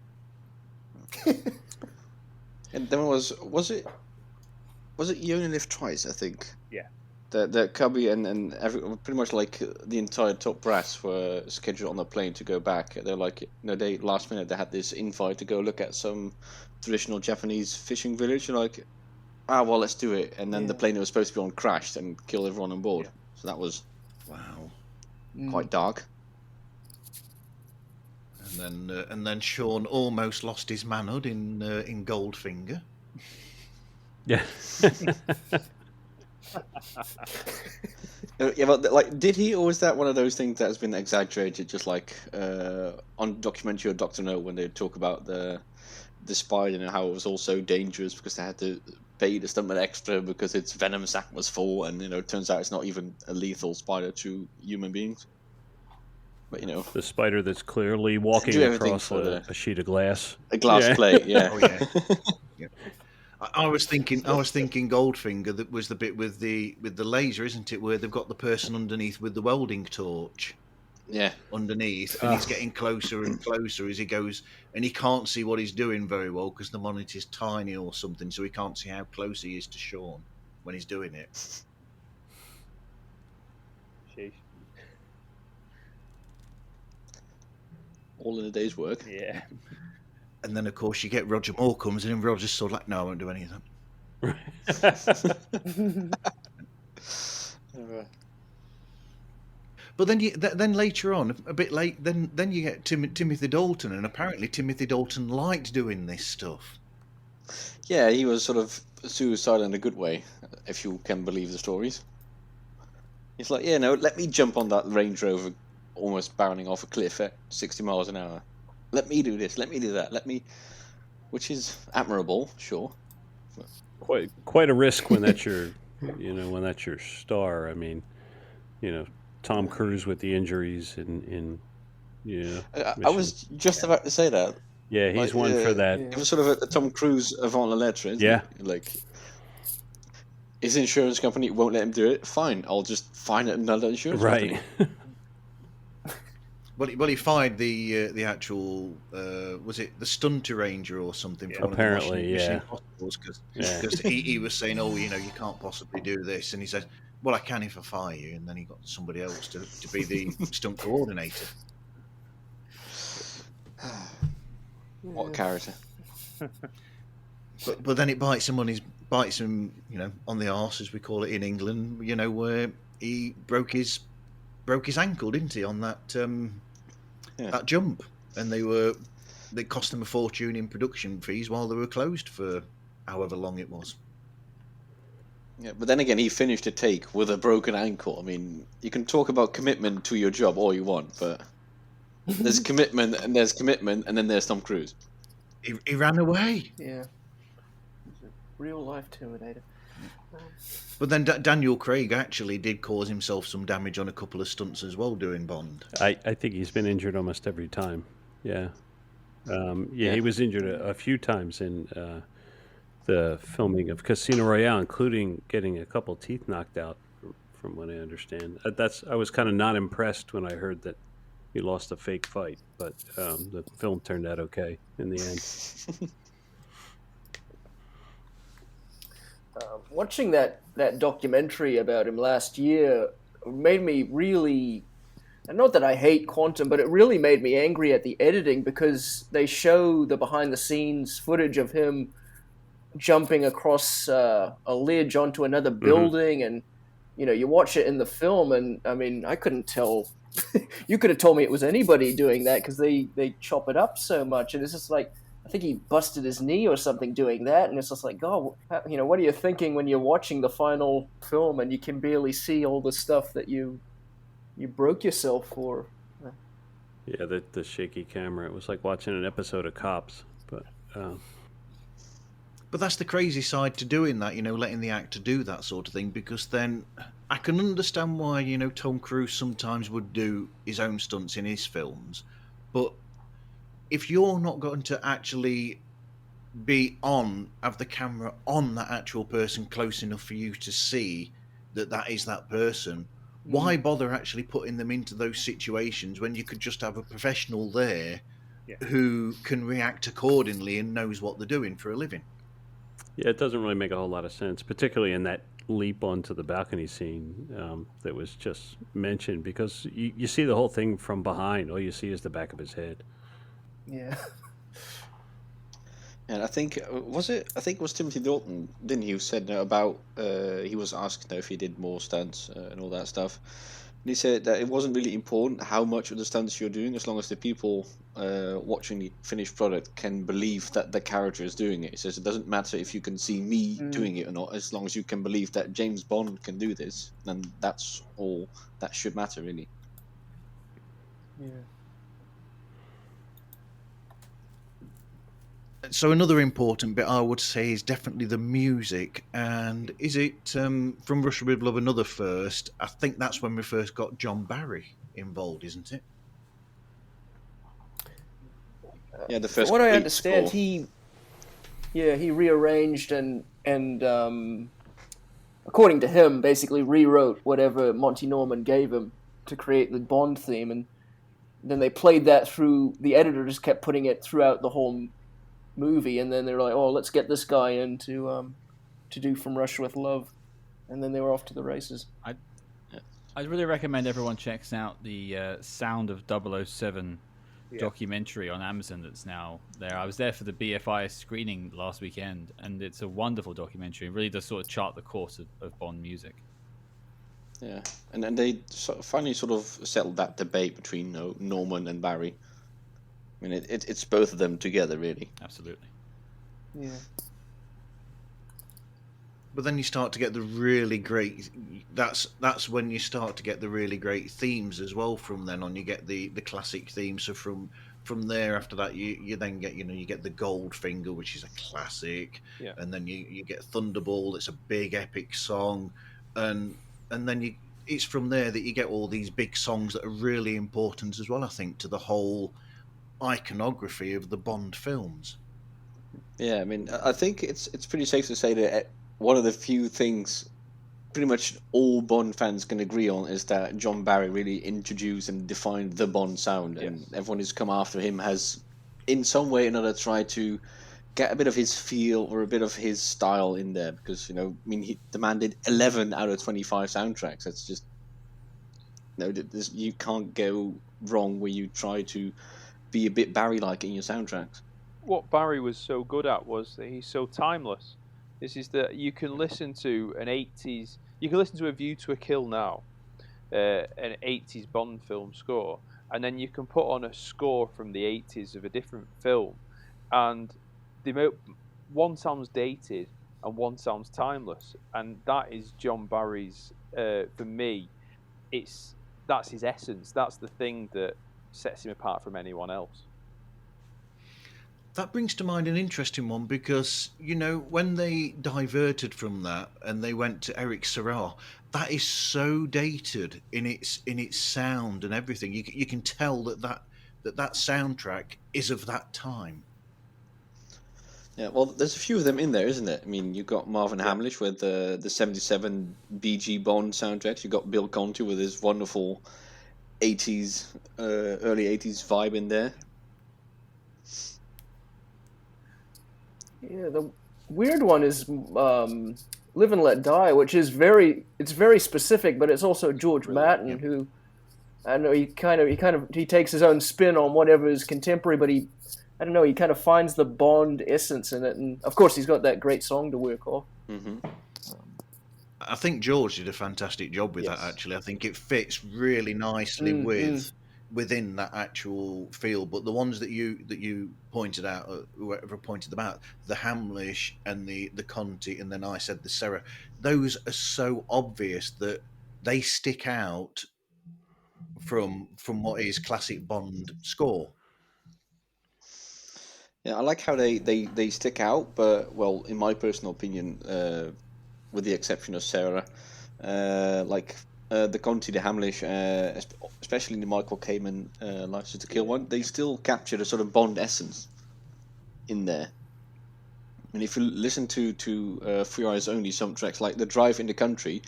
Speaker 9: And then was it You Only Live Twice, I think?
Speaker 6: Yeah.
Speaker 9: The Cubby and pretty much like the entire top brass were scheduled on the plane to go back. They're like, they last minute they had this invite to go look at some traditional Japanese fishing village. You're like, well, let's do it. And then the plane they were supposed to be on crashed and killed everyone on board. Yeah. So that was quite dark.
Speaker 1: And then Sean almost lost his manhood in Goldfinger.
Speaker 5: Yeah.
Speaker 9: But did he, or was that one of those things that has been exaggerated? Just like on documentary or Dr. No, when they talk about the spider and how it was all so dangerous because they had to pay the stuntman extra because its venom sac was full, and it turns out it's not even a lethal spider to human beings. But you know,
Speaker 5: the spider that's clearly walking
Speaker 9: do everything
Speaker 5: across
Speaker 9: for
Speaker 5: a sheet of glass.
Speaker 9: a glass
Speaker 5: Yeah.
Speaker 9: plate. Yeah.
Speaker 1: Oh yeah. Yeah. I was thinking Goldfinger. That was the bit with the laser, isn't it? Where they've got the person underneath with the welding torch.
Speaker 9: Yeah.
Speaker 1: Underneath, and he's getting closer and closer as he goes, and he can't see what he's doing very well because the monitor's tiny or something, so he can't see how close he is to Sean when he's doing it.
Speaker 6: Sheesh.
Speaker 9: All in a day's work.
Speaker 6: Yeah.
Speaker 1: And then, of course, you get Roger Moore comes in, and Roger's sort of like, "No, I won't do any of that." But then, then later on, a bit late, then you get Timothy Dalton, and apparently Timothy Dalton liked doing this stuff.
Speaker 9: Yeah, he was sort of suicidal in a good way, if you can believe the stories. He's like, yeah, no, let me jump on that Range Rover, almost barreling off a cliff at 60 miles an hour. Let me do this. Let me do that. Which is admirable, sure.
Speaker 5: Quite a risk when that's your, when that's your star. I mean, Tom Cruise with the injuries and
Speaker 9: I was just about to say that.
Speaker 5: Yeah, he's one for that.
Speaker 9: It was sort of a Tom Cruise avant la lettre.
Speaker 5: Yeah.
Speaker 9: Like, his insurance company won't let him do it. Fine, I'll just find another insurance company.
Speaker 1: Well, he fired the actual was it the stunt arranger or something? For
Speaker 5: apparently,
Speaker 1: one of the because he was saying, oh, you can't possibly do this, and he said, well, I can if I fire you, and then he got somebody else to be the stunt coordinator.
Speaker 9: What a character!
Speaker 1: But then it bites him on the arse, as we call it in England. Where he broke his ankle, didn't he, on that that jump, and they cost him a fortune in production fees while they were closed for however long it was.
Speaker 9: Yeah, but then again, he finished a take with a broken ankle. I mean, you can talk about commitment to your job all you want, but there's commitment, and then there's Tom Cruise.
Speaker 1: He ran away.
Speaker 8: Yeah. Real life Terminator.
Speaker 1: But then Daniel Craig actually did cause himself some damage on a couple of stunts as well doing Bond.
Speaker 5: I think he's been injured almost every time. Yeah. He was injured a few times in the filming of Casino Royale, including getting a couple teeth knocked out, from what I understand. I was kind of not impressed when I heard that he lost a fake fight, but the film turned out okay in the end.
Speaker 8: Watching that documentary about him last year made me really, and not that I hate Quantum, but it really made me angry at the editing, because they show the behind the scenes footage of him jumping across a ledge onto another building, and you watch it in the film, and I mean, I couldn't tell. You could have told me it was anybody doing that, because they chop it up so much, and it's just like, I think he busted his knee or something doing that, and it's just like, God, what are you thinking when you're watching the final film and you can barely see all the stuff that you broke yourself for?
Speaker 5: Yeah, the shaky camera. It was like watching an episode of Cops, but.
Speaker 1: But that's the crazy side to doing that, letting the actor do that sort of thing, because then I can understand why, Tom Cruise sometimes would do his own stunts in his films, but if you're not going to actually have the camera on that actual person close enough for you to see that is that person, why bother actually putting them into those situations when you could just have a professional there who can react accordingly and knows what they're doing for a living?
Speaker 5: Yeah, it doesn't really make a whole lot of sense, particularly in that leap onto the balcony scene that was just mentioned, because you see the whole thing from behind. All you see is the back of his head.
Speaker 8: Yeah.
Speaker 9: And I think it was Timothy Dalton, didn't he, who said about he was asked if he did more stunts and all that stuff. And he said that it wasn't really important how much of the stunts you're doing, as long as the people watching the finished product can believe that the character is doing it. He says it doesn't matter if you can see me doing it or not, as long as you can believe that James Bond can do this, then that's all that should matter, really.
Speaker 8: Yeah.
Speaker 1: So another important bit, I would say, is definitely the music. And is it From Russia with Love, another first? I think that's when we first got John Barry involved, isn't it?
Speaker 9: Yeah, the
Speaker 8: From
Speaker 9: first
Speaker 8: what I
Speaker 9: complete
Speaker 8: understand,
Speaker 9: score.
Speaker 8: he rearranged and according to him, basically rewrote whatever Monty Norman gave him to create the Bond theme, and then they played that through. The editor just kept putting it throughout the whole movie, and then they're like, "Oh, let's get this guy in to do From Russia with Love," and then they were off to the races.
Speaker 2: I'd really recommend everyone checks out the Sound of 007 documentary on Amazon that's now there. I was there for the BFI screening last weekend, and it's a wonderful documentary. It really does sort of chart the course of Bond music.
Speaker 9: Yeah, and then they finally sort of settled that debate between Norman and Barry. I mean, it's both of them together, really.
Speaker 2: Absolutely.
Speaker 8: Yeah.
Speaker 1: But then you start to get the really great. That's when you start to get the really great themes as well. From then on, you get the classic themes. So from there, after that, you then get you get the Goldfinger, which is a classic, and then you get Thunderball. It's a big epic song, and then it's from there that you get all these big songs that are really important as well. I think to the whole iconography of the Bond films.
Speaker 9: Yeah, I mean, I think it's pretty safe to say that one of the few things pretty much all Bond fans can agree on is that John Barry really introduced and defined the Bond sound, and everyone who's come after him has, in some way or another, tried to get a bit of his feel or a bit of his style in there, because I mean, he demanded 11 out of 25 soundtracks. That's just you can't go wrong where you try to be a bit Barry-like in your soundtracks.
Speaker 6: What Barry was so good at was that he's so timeless. This is that you can listen to an 80s, you can listen to A View to a Kill now, an 80s Bond film score, and then you can put on a score from the 80s of a different film, and one sounds dated and one sounds timeless, and that is John Barry's. For me, that's his essence. That's the thing that sets him apart from anyone else.
Speaker 1: That brings to mind an interesting one, because when they diverted from that and they went to Eric Serra, that is so dated in its sound and everything. You can tell that soundtrack is of that time.
Speaker 9: Yeah, well, there's a few of them in there, isn't it? I mean, you got Marvin Hamlish with the '77 BG Bond soundtracks. You got Bill Conti with his wonderful '80s, early '80s vibe in there.
Speaker 8: Yeah, the weird one is Live and Let Die, which is very specific, but it's also George Martin, who I know he takes his own spin on whatever is contemporary, but he kind of finds the Bond essence in it, and of course he's got that great song to work off.
Speaker 9: Mm-hmm.
Speaker 1: I think George did a fantastic job with that. Actually, I think it fits really nicely within that actual feel. But the ones that you pointed out, whoever pointed them out, the Hamlish and the Conti, and then I said the Serra, those are so obvious that they stick out from what is classic Bond score.
Speaker 9: Yeah, I like how they stick out, but well, in my personal opinion, with the exception of Sarah, the Conti, the Hamlish, especially the Michael Kamen License to Kill one, they still capture the sort of Bond essence in there. And if you listen to For Your Eyes Only soundtracks, like the Drive in the Country,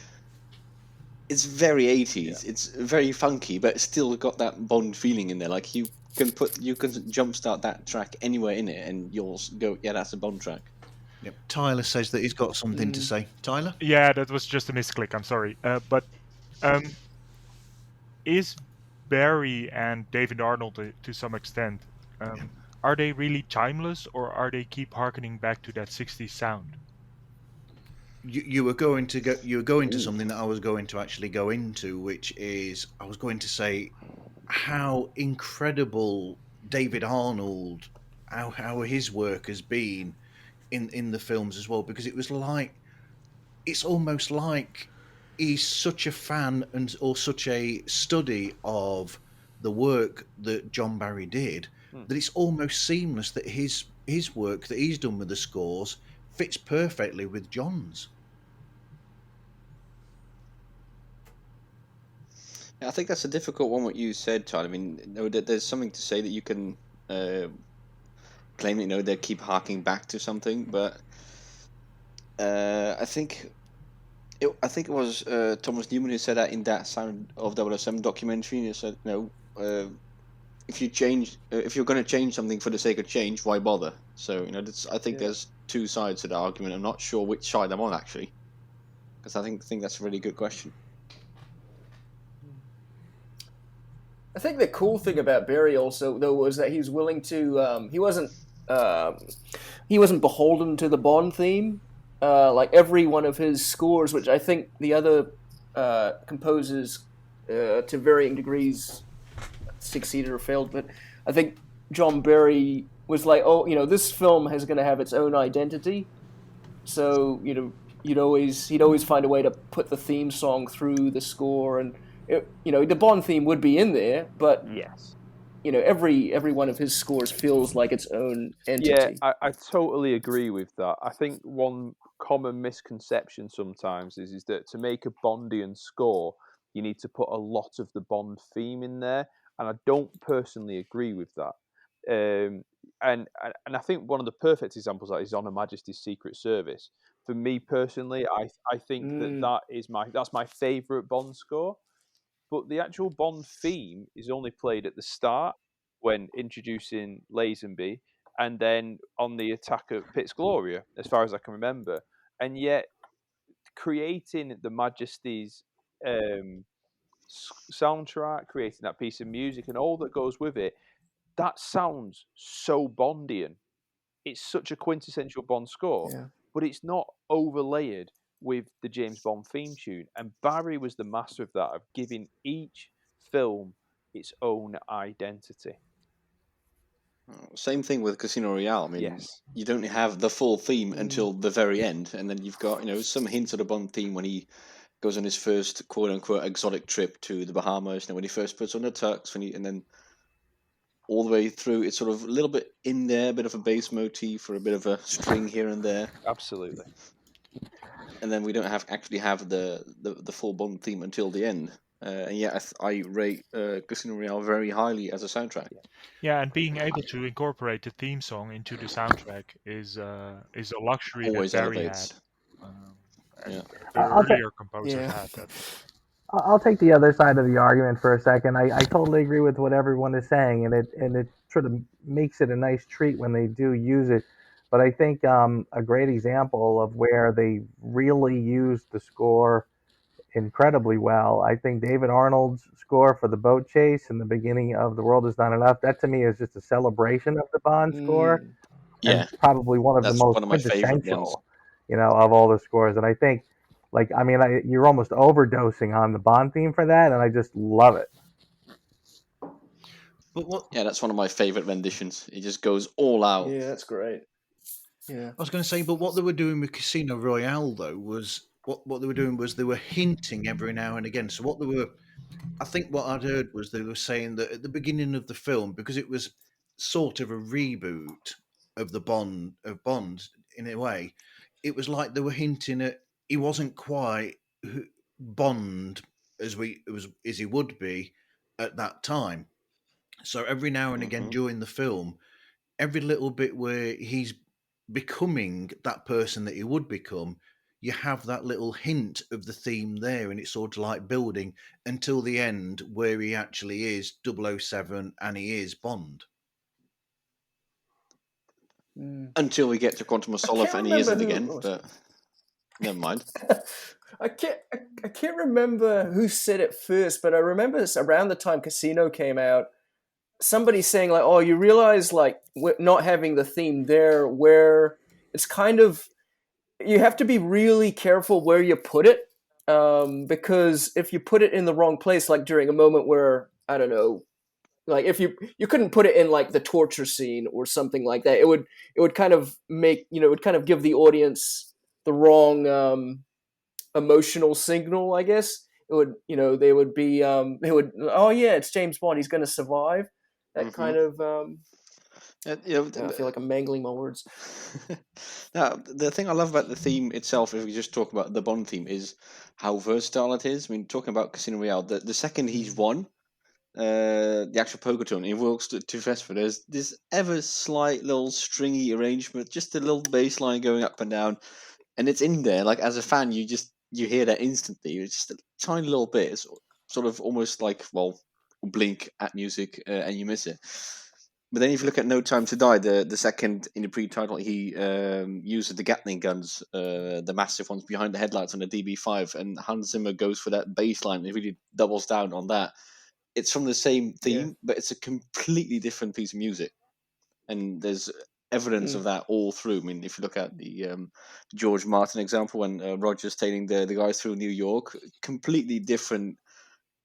Speaker 9: it's very 80s. Yeah. It's very funky, but it's still got that Bond feeling in there. Like you can jumpstart that track anywhere in it, and you'll go, yeah, that's a Bond track.
Speaker 1: Yep. Tyler says that he's got something to say. Tyler?
Speaker 7: Yeah, that was just a misclick. I'm sorry. But is Barry and David Arnold, to some extent, are they really timeless, or are they keep harkening back to that 60s sound?
Speaker 1: You were going to something that I was going to actually go into, which is I was going to say how incredible David Arnold, how his work has been in the films as well, because it's almost like he's such a fan or such a study of the work that John Barry did that it's almost seamless that his work that he's done with the scores fits perfectly with John's.
Speaker 9: I think that's a difficult one, what you said, Todd. I mean, there's something to say that you can claim they keep harking back to something, but I think it was Thomas Newman who said that in that Sound of 007 documentary. He said, if you're going to change something for the sake of change, why bother? So I think there's two sides to the argument. I'm not sure which side I'm on actually, because I think that's a really good question.
Speaker 8: I think the cool thing about Barry also though was that he's willing to he wasn't beholden to the Bond theme. Like every one of his scores, which I think the other composers to varying degrees succeeded or failed, but I think John Barry was like, this film is going to have its own identity, so he'd always find a way to put the theme song through the score, and the Bond theme would be in there, but
Speaker 6: yes,
Speaker 8: every one of his scores feels like its own entity.
Speaker 10: Yeah, I totally agree with that. I think one common misconception sometimes is that to make a Bondian score, you need to put a lot of the Bond theme in there, and I don't personally agree with that. And I think one of the perfect examples of that is on Her Majesty's Secret Service. For me personally, I think that's my favourite Bond score. But the actual Bond theme is only played at the start when introducing Lazenby, and then on the attack of Piz Gloria, as far as I can remember. And yet, creating the Majesty's soundtrack, creating that piece of music, and all that goes with it, that sounds so Bondian. It's such a quintessential Bond score, but it's not overlaid with the James Bond theme tune. And Barry was the master of that, of giving each film its own identity.
Speaker 9: Same thing with Casino Royale. I mean, you don't have the full theme until the very end, and then you've got some hints of the Bond theme when he goes on his first quote-unquote exotic trip to the Bahamas, when he first puts on the tux, and then all the way through, it's sort of a little bit in there, a bit of a bass motif or a bit of a string here and there.
Speaker 10: Absolutely.
Speaker 9: And then we don't actually have the full Bond theme until the end. And I rate Casino Royale very highly as a soundtrack.
Speaker 7: Yeah, and being able to incorporate the theme song into the soundtrack is a luxury
Speaker 9: always
Speaker 7: that Barry
Speaker 9: elevates.
Speaker 7: had. The earlier composers had that.
Speaker 4: I'll take the other side of the argument for a second. I totally agree with what everyone is saying, and it sort of makes it a nice treat when they do use it. But I think a great example of where they really used the score incredibly well, I think David Arnold's score for the boat chase in the beginning of The World Is Not Enough, that to me is just a celebration of the Bond score.
Speaker 9: Yeah.
Speaker 4: And probably one of the most quintessential, of all the scores. And I think, you're almost overdosing on the Bond theme for that, and I just love it.
Speaker 9: Yeah, that's one of my favorite renditions. It just goes all out.
Speaker 8: Yeah, that's great. Yeah.
Speaker 1: I was going to say, but what they were doing with Casino Royale, though, was what they were doing was they were hinting every now and again. So I think what I'd heard was they were saying that at the beginning of the film, because it was sort of a reboot of Bond in a way, it was like they were hinting at he wasn't quite Bond as he would be at that time. So every now and again during the film, every little bit where he's becoming that person that he would become, you have that little hint of the theme there, and it's sort of like building until the end where he actually is 007 and he is Bond.
Speaker 9: Until we get to Quantum of Solace and he isn't again, but never mind.
Speaker 8: I can't remember who said it first, but I remember this around the time Casino came out, somebody saying like, "Oh, you realize like not having the theme there, where it's kind of you have to be really careful where you put it, because if you put it in the wrong place, like during a moment where I don't know, like if you couldn't put it in like the torture scene or something like that, it would kind of make it would kind of give the audience the wrong emotional signal, I guess. It would they would oh yeah, it's James Bond, he's going to survive. That kind of I feel like I'm mangling my words.
Speaker 9: Now, the thing I love about the theme itself, if we just talk about the Bond theme, is how versatile it is. I mean, talking about Casino Royale, the second he's won, the actual poker tone, it works to Vesper. There's this ever slight little stringy arrangement, just a little bass line going up and down, and it's in there. Like as a fan, you hear that instantly. It's just a tiny little bit. It's sort of almost like, well, blink at music and you miss it. But then if you look at No Time to Die, the second in the pre-title, he uses the Gatling guns, the massive ones behind the headlights on the DB5, and Hans Zimmer goes for that bass line. It really doubles down on that. It's from the same theme, but it's a completely different piece of music. And there's evidence of that all through. I mean, if you look at the George Martin example, when Roger's tailing the guys through New York, completely different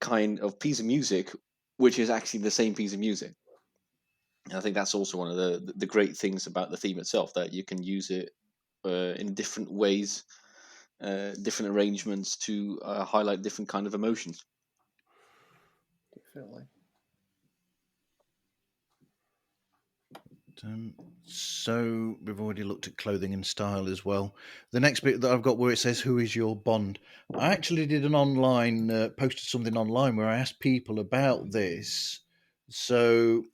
Speaker 9: kind of piece of music, which is actually the same piece of music. And I think that's also one of the great things about the theme itself, that you can use it in different ways, different arrangements to highlight different kind of emotions.
Speaker 8: Definitely.
Speaker 1: So we've already looked at clothing and style as well. The next bit that I've got where it says, "Who is your Bond?" I actually did an online, posted something online where I asked people about this. So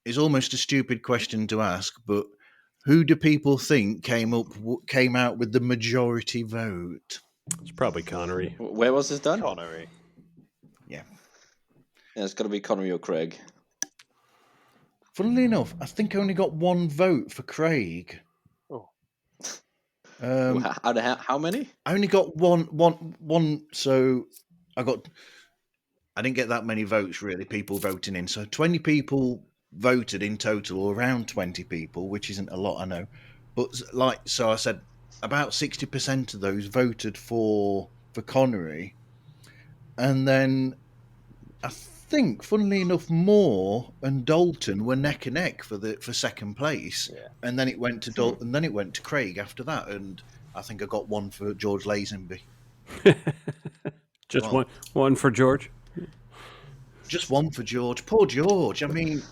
Speaker 1: it's almost a stupid question to ask, but who do people think came out with the majority vote?
Speaker 5: It's probably Connery.
Speaker 9: Where was this done?
Speaker 10: Connery.
Speaker 1: Yeah,
Speaker 9: it's got to be Connery or Craig.
Speaker 1: Funnily enough, I think I only got one vote for Craig.
Speaker 10: Oh.
Speaker 9: How many?
Speaker 1: I only got one. So I didn't get that many votes really. People voting in. So 20 people voted in total, or around 20 people, which isn't a lot, I know. But so I said about 60% of those voted for Connery, and then I think, funnily enough, Moore and Dalton were neck and neck for second place, and then it went to Dalton, and then it went to Craig after that, and I think I got one for George Lazenby.
Speaker 5: Just one for George.
Speaker 1: Just one for George. Poor George. I mean,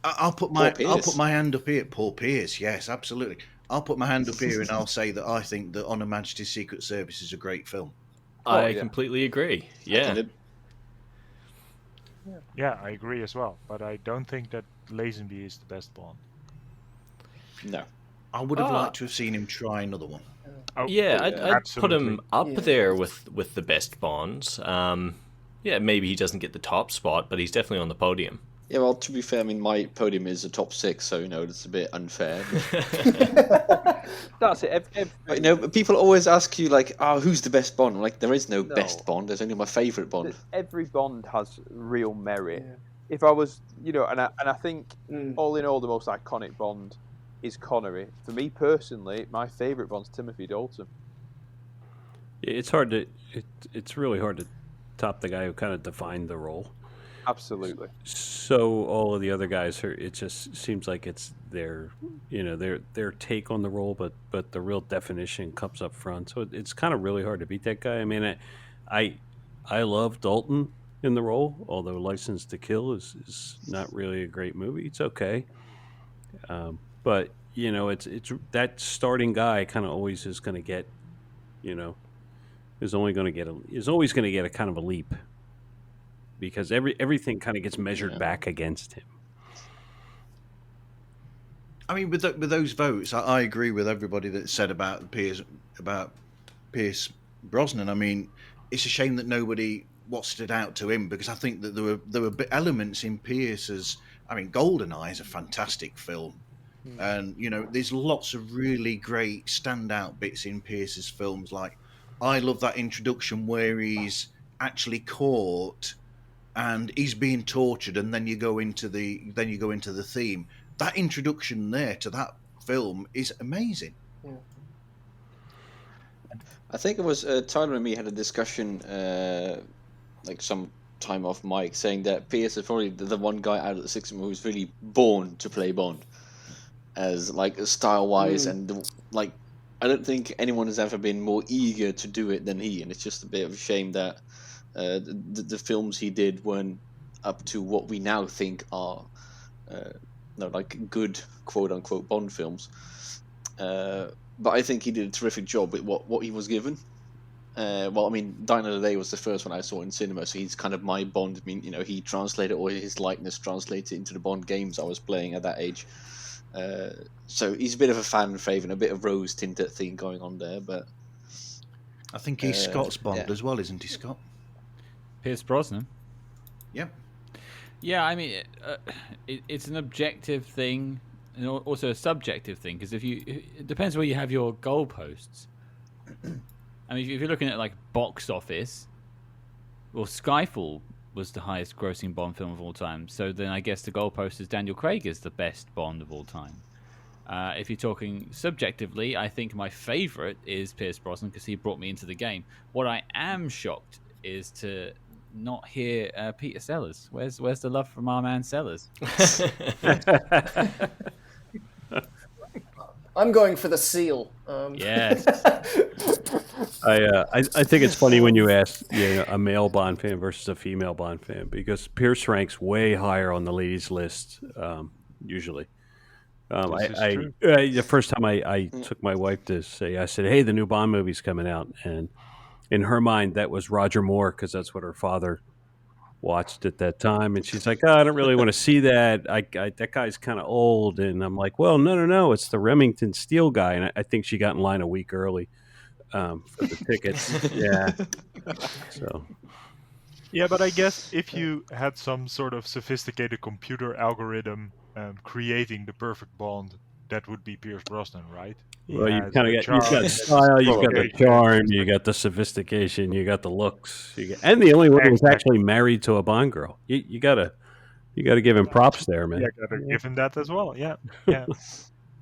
Speaker 1: I'll put my hand up here. Paul Pierce. Yes, absolutely. I'll put my hand up here and I'll say that I think that On Her Majesty's Secret Service is a great film.
Speaker 3: I completely agree. Yeah.
Speaker 7: Yeah, I agree as well. But I don't think that Lazenby is the best Bond.
Speaker 9: No.
Speaker 1: I would have liked to have seen him try another one.
Speaker 3: I'd put him up there with the best Bonds. Maybe he doesn't get the top spot, but he's definitely on the podium.
Speaker 9: Yeah, well, to be fair, I mean, my podium is a top 6, so, it's a bit unfair.
Speaker 10: That's it.
Speaker 9: But, people always ask you, like, who's the best Bond? Like, there is no best Bond. There's only my favourite Bond.
Speaker 10: Every Bond has real merit. Yeah. If I was, and I think, all in all, the most iconic Bond is Connery. For me, personally, my favourite Bond's Timothy Dalton.
Speaker 5: It's really hard to top the guy who kind of defined the role.
Speaker 10: Absolutely.
Speaker 5: So all of the other guys it just seems like it's their take on the role, but the real definition comes up front. So it's kind of really hard to beat that guy. I mean, I love Dalton in the role, although License to Kill is not really a great movie. It's okay. But it's that starting guy kind of always is going to get, is always going to get a kind of a leap, because everything kind of gets measured back against him.
Speaker 1: I mean, with those votes, I agree with everybody that said about Pierce Brosnan. I mean, it's a shame that nobody stood out to him, because I think that there were elements in Pierce's. I mean, GoldenEye is a fantastic film, and there's lots of really great standout bits in Pierce's films. Like, I love that introduction where he's actually caught and he's being tortured, and then you go into the theme. That introduction there to that film is amazing.
Speaker 8: Yeah.
Speaker 9: I think it was Tyler and me had a discussion like some time off mic, saying that Pierce is probably the one guy out of the 6 of them who's really born to play Bond, as like style wise and like I don't think anyone has ever been more eager to do it than he, and it's just a bit of a shame that the films he did weren't up to what we now think are like good quote unquote Bond films. But I think he did a terrific job with what he was given. well, I mean, Die Another Day was the first one I saw in cinema, so he's kind of my Bond. I mean, he translated, or his likeness translated into the Bond games I was playing at that age. So he's a bit of a fan favourite, a bit of rose-tinted thing going on there, but...
Speaker 1: I think he's Scott's Bond as well, isn't he, Scott?
Speaker 2: Pierce Brosnan.
Speaker 1: Yep.
Speaker 2: Yeah, I mean, it's an objective thing and also a subjective thing, because it depends where you have your goalposts. I mean, if you're looking at like box office, well, Skyfall was the highest grossing Bond film of all time, so then I guess the goalpost is Daniel Craig is the best Bond of all time. If you're talking subjectively, I think my favourite is Pierce Brosnan because he brought me into the game. What I am shocked is to not hear Peter Sellers. Where's the love from our man Sellers?
Speaker 8: I'm going for the seal.
Speaker 2: Yes.
Speaker 5: I think it's funny when you ask a male Bond fan versus a female Bond fan, because Pierce ranks way higher on the ladies' list usually. The first time I took my wife to say, I said, "Hey, the new Bond movie's coming out," and in her mind that was Roger Moore because that's what her father watched at that time, and she's like, "Oh, I don't really want to see that. That guy's kind of old." And I'm like, "Well, no, it's the Remington Steele guy," and I think she got in line a week early for the tickets. Yeah. So.
Speaker 7: Yeah, but I guess if you had some sort of sophisticated computer algorithm creating the perfect Bond, that would be Pierce Brosnan, right?
Speaker 5: Well, you've got style, you've got the charm, you got the sophistication, you got the looks, and the only one who was actually married to a Bond girl. You gotta give him props there, man.
Speaker 7: Yeah, gotta give him that as well. Yeah, yeah.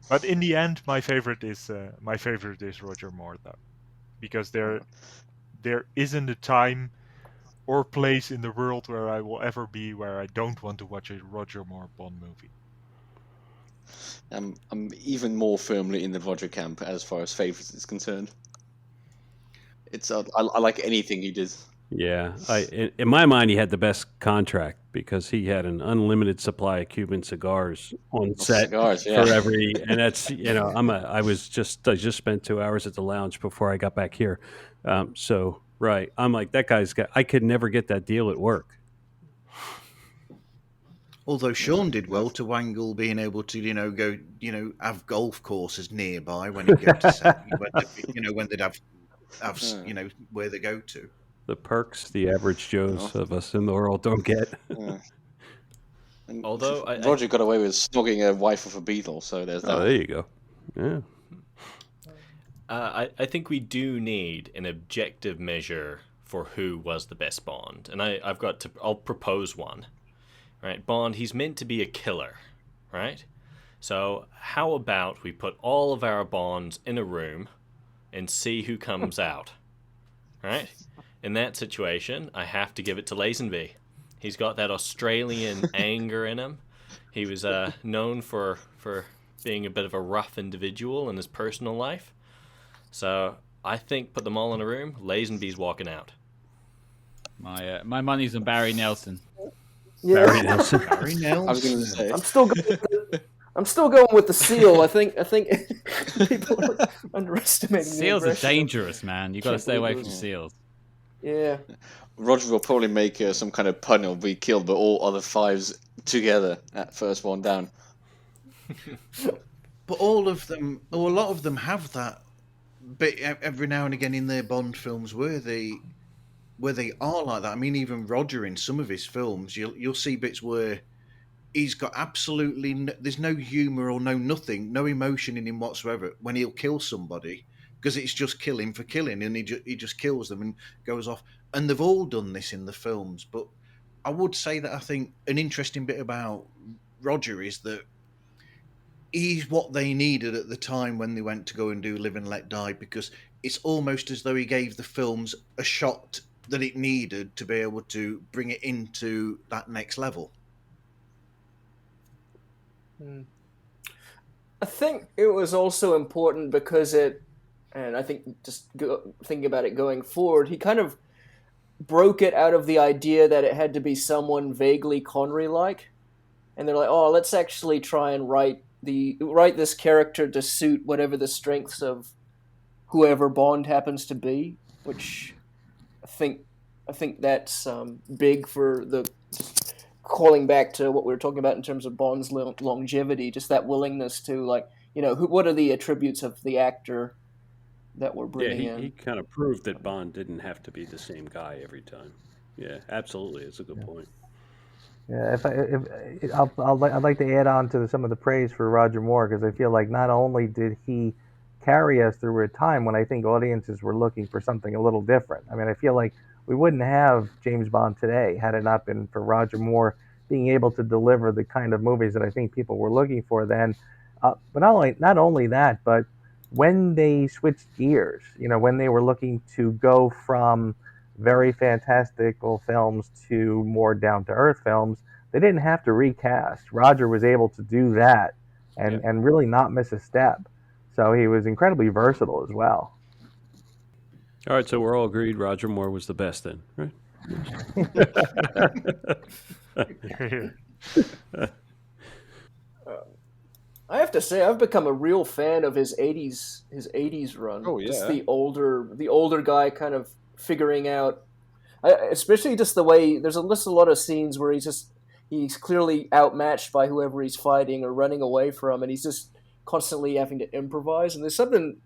Speaker 7: But in the end, my favorite is Roger Moore, though, because there isn't a time or place in the world where I will ever be where I don't want to watch a Roger Moore Bond movie.
Speaker 9: I'm even more firmly in the Roger camp as far as favorites is concerned. It's I like anything he did.
Speaker 5: Yeah, in my mind, he had the best contract because he had an unlimited supply of Cuban cigars on set for every, and that's I just spent 2 hours at the lounge before I got back here, so right, I'm like that guy's got. I could never get that deal at work.
Speaker 1: Although Sean did well to wangle being able to, go, have golf courses nearby when he'd go to set, when they'd have where they go to.
Speaker 5: The perks the average Joes of us in the world don't get.
Speaker 3: Although
Speaker 9: Roger got away with snogging a wife of a Beatle, so there's that.
Speaker 5: Oh, there you go. Yeah.
Speaker 3: I think we do need an objective measure for who was the best Bond, and I'll propose one. Right, Bond, he's meant to be a killer, right? So how about we put all of our Bonds in a room and see who comes out, right? In that situation, I have to give it to Lazenby. He's got that Australian anger in him. He was known for being a bit of a rough individual in his personal life. So I think put them all in a room, Lazenby's walking out.
Speaker 2: My money's on Barry Nelson.
Speaker 8: Yeah.
Speaker 1: Barry Nelson. I was
Speaker 9: going to say.
Speaker 8: I'm still going with the seal. I think people are underestimating.
Speaker 2: Seals are dangerous, man. You got to stay away from seals.
Speaker 8: Yeah.
Speaker 9: Roger will probably make some kind of pun. He'll be killed by all other fives together at first one down.
Speaker 1: But all of them, or a lot of them, have that bit every now and again in their Bond films where they are like that. I mean, even Roger in some of his films, you'll see bits where he's got absolutely there's no humour or nothing, no emotion in him whatsoever when he'll kill somebody, because it's just killing for killing, and he just kills them and goes off. And they've all done this in the films. But I would say that I think an interesting bit about Roger is that he's what they needed at the time when they went to go and do Live and Let Die, because it's almost as though he gave the films a shot that it needed to be able to bring it into that next level.
Speaker 8: I think it was also important because and I think thinking about it going forward, he kind of broke it out of the idea that it had to be someone vaguely Connery-like. And they're like, oh, let's actually try and write this character to suit whatever the strengths of whoever Bond happens to be. which I think that's big for the calling back to what we were talking about in terms of Bond's longevity, just that willingness to what are the attributes of the actor that we're bringing in.
Speaker 5: He kind of proved that Bond didn't have to be the same guy every time. Yeah, absolutely, it's a good point.
Speaker 4: Yeah, I'd like to add on to some of the praise for Roger Moore, because I feel like not only did he carry us through a time when I think audiences were looking for something a little different. I mean, I feel like we wouldn't have James Bond today had it not been for Roger Moore being able to deliver the kind of movies that I think people were looking for then. But not only that, but when they switched gears, when they were looking to go from very fantastical films to more down-to-earth films, they didn't have to recast. Roger was able to do that and really not miss a step. So he was incredibly versatile as well.
Speaker 5: All right, so we're all agreed Roger Moore was the best then, right?
Speaker 8: I have to say, I've become a real fan of his '80s run.
Speaker 10: Oh yeah,
Speaker 8: just the older guy kind of figuring out, especially just the way there's a lot of scenes where he's clearly outmatched by whoever he's fighting or running away from, and he's just constantly having to improvise. And there's something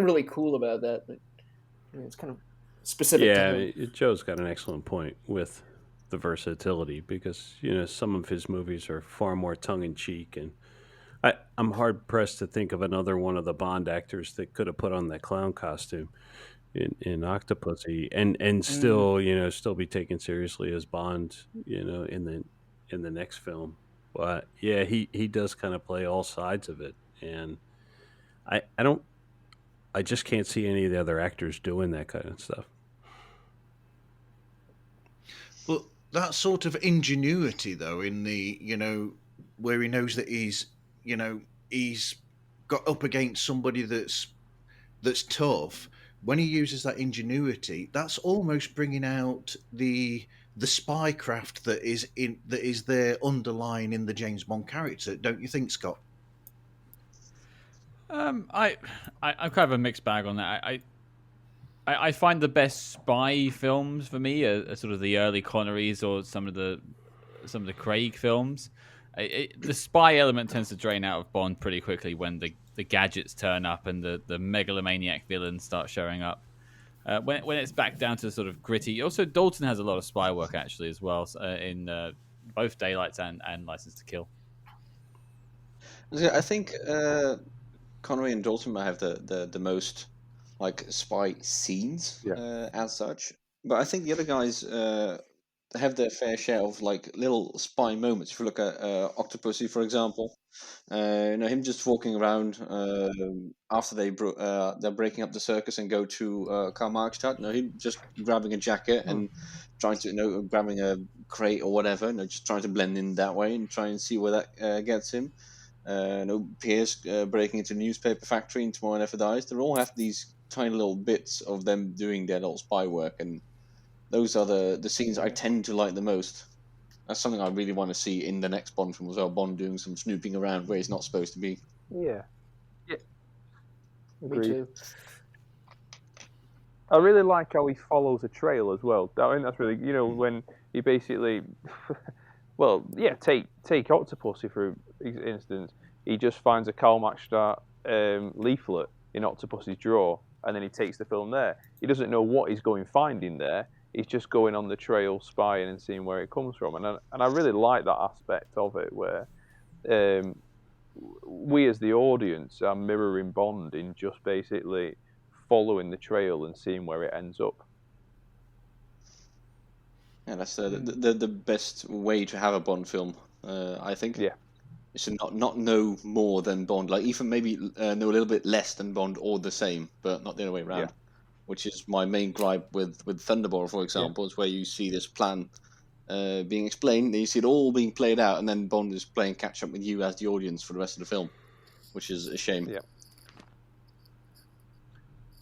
Speaker 8: really cool about that. It's kind of specific to him.
Speaker 5: Joe's got an excellent point with the versatility, because some of his movies are far more tongue-in-cheek, and I'm hard-pressed to think of another one of the Bond actors that could have put on that clown costume in Octopussy and still be taken seriously as Bond in the next film. But yeah, he does kind of play all sides of it, and I just can't see any of the other actors doing that kind of stuff.
Speaker 1: Well, that sort of ingenuity, though, in the where he knows that he's got up against somebody that's tough. When he uses that ingenuity, that's almost bringing out the spycraft that is there underlying in the James Bond character, don't you think, Scott?
Speaker 2: I'm kind of a mixed bag on that. I find the best spy films for me are sort of the early Connerys or some of the Craig films. The spy element tends to drain out of Bond pretty quickly when the gadgets turn up and the megalomaniac villains start showing up. When it's back down to sort of gritty. Also, Dalton has a lot of spy work actually as well in both Daylights and License to Kill.
Speaker 9: I think Connery and Dalton might have the most like spy scenes as such, but I think the other guys have their fair share of like little spy moments. If you look at Octopussy, for example, him just walking around after they're breaking up the circus and go to Karl Marxstadt. Him just grabbing a jacket and trying to grabbing a crate or whatever, just trying to blend in that way and try and see where that gets him. Pierce breaking into a newspaper factory in Tomorrow Never Dies. They all have these tiny little bits of them doing their little spy work, and those are the scenes I tend to like the most. That's something I really want to see in the next Bond film as well. Bond doing some snooping around where he's not supposed to be.
Speaker 10: Yeah.
Speaker 8: Me too.
Speaker 10: I really like how he follows a trail as well. I mean, that's really, when he basically, take Octopussy for instance. He just finds a Karl Marxstadt leaflet in Octopussy's drawer, and then he takes the film there. He doesn't know what he's finding there. He's just going on the trail, spying and seeing where it comes from. And I really like that aspect of it, where we as the audience are mirroring Bond in just basically following the trail and seeing where it ends up.
Speaker 9: Yeah, that's the best way to have a Bond film, I think.
Speaker 10: Yeah.
Speaker 9: Is to not know more than Bond, like even maybe know a little bit less than Bond or the same, but not the other way around. Yeah. Which is my main gripe with Thunderball, for example, is where you see this plan being explained, and you see it all being played out, and then Bond is playing catch up with you as the audience for the rest of the film, which is a shame.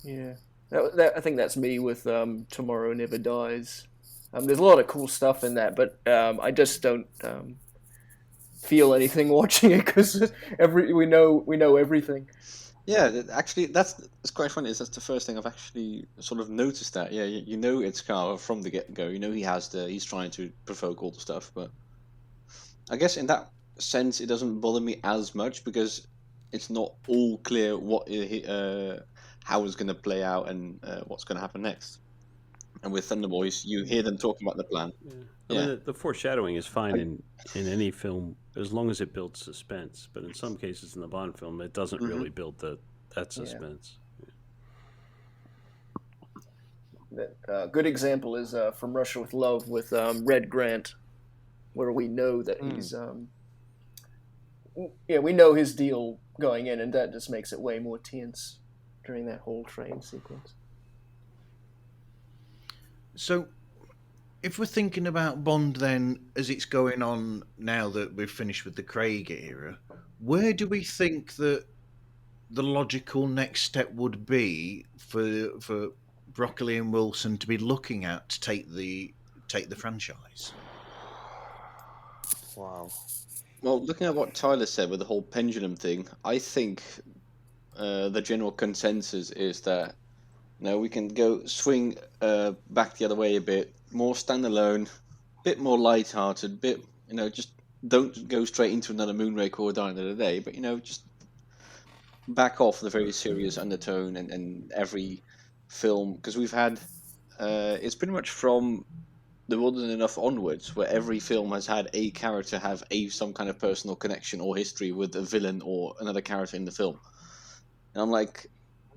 Speaker 8: Yeah. I think that's me with Tomorrow Never Dies. There's a lot of cool stuff in that, but I just don't feel anything watching it because we know everything.
Speaker 9: Yeah, actually, that's quite funny. That's the first thing I've actually sort of noticed that. Yeah, you know it's Carver from the get-go. You know he's trying to provoke all the stuff, but I guess in that sense it doesn't bother me as much because it's not all clear how it's going to play out and what's going to happen next. And with Thunder Boys, you hear them talking about the plan.
Speaker 5: I mean, the foreshadowing is fine in any film as long as it builds suspense. But in some cases in the Bond film, it doesn't really build that suspense.
Speaker 8: Good example is From Russia with Love with Red Grant, where we know that he's we know his deal going in, and that just makes it way more tense during that whole train sequence.
Speaker 1: So, if we're thinking about Bond then, as it's going on now that we've finished with the Craig era, where do we think that the logical next step would be for Broccoli and Wilson to be looking at to take the franchise?
Speaker 10: Wow.
Speaker 9: Well, looking at what Tyler said with the whole pendulum thing, I think the general consensus is that we can go swing back the other way a bit, more standalone, bit more light-hearted, bit just don't go straight into another Moonraker or Die Another Day, but just back off the very serious undertone and every film, because we've had it's pretty much from The World Isn't Enough onwards, where every film has had a character have some kind of personal connection or history with a villain or another character in the film. And I'm like,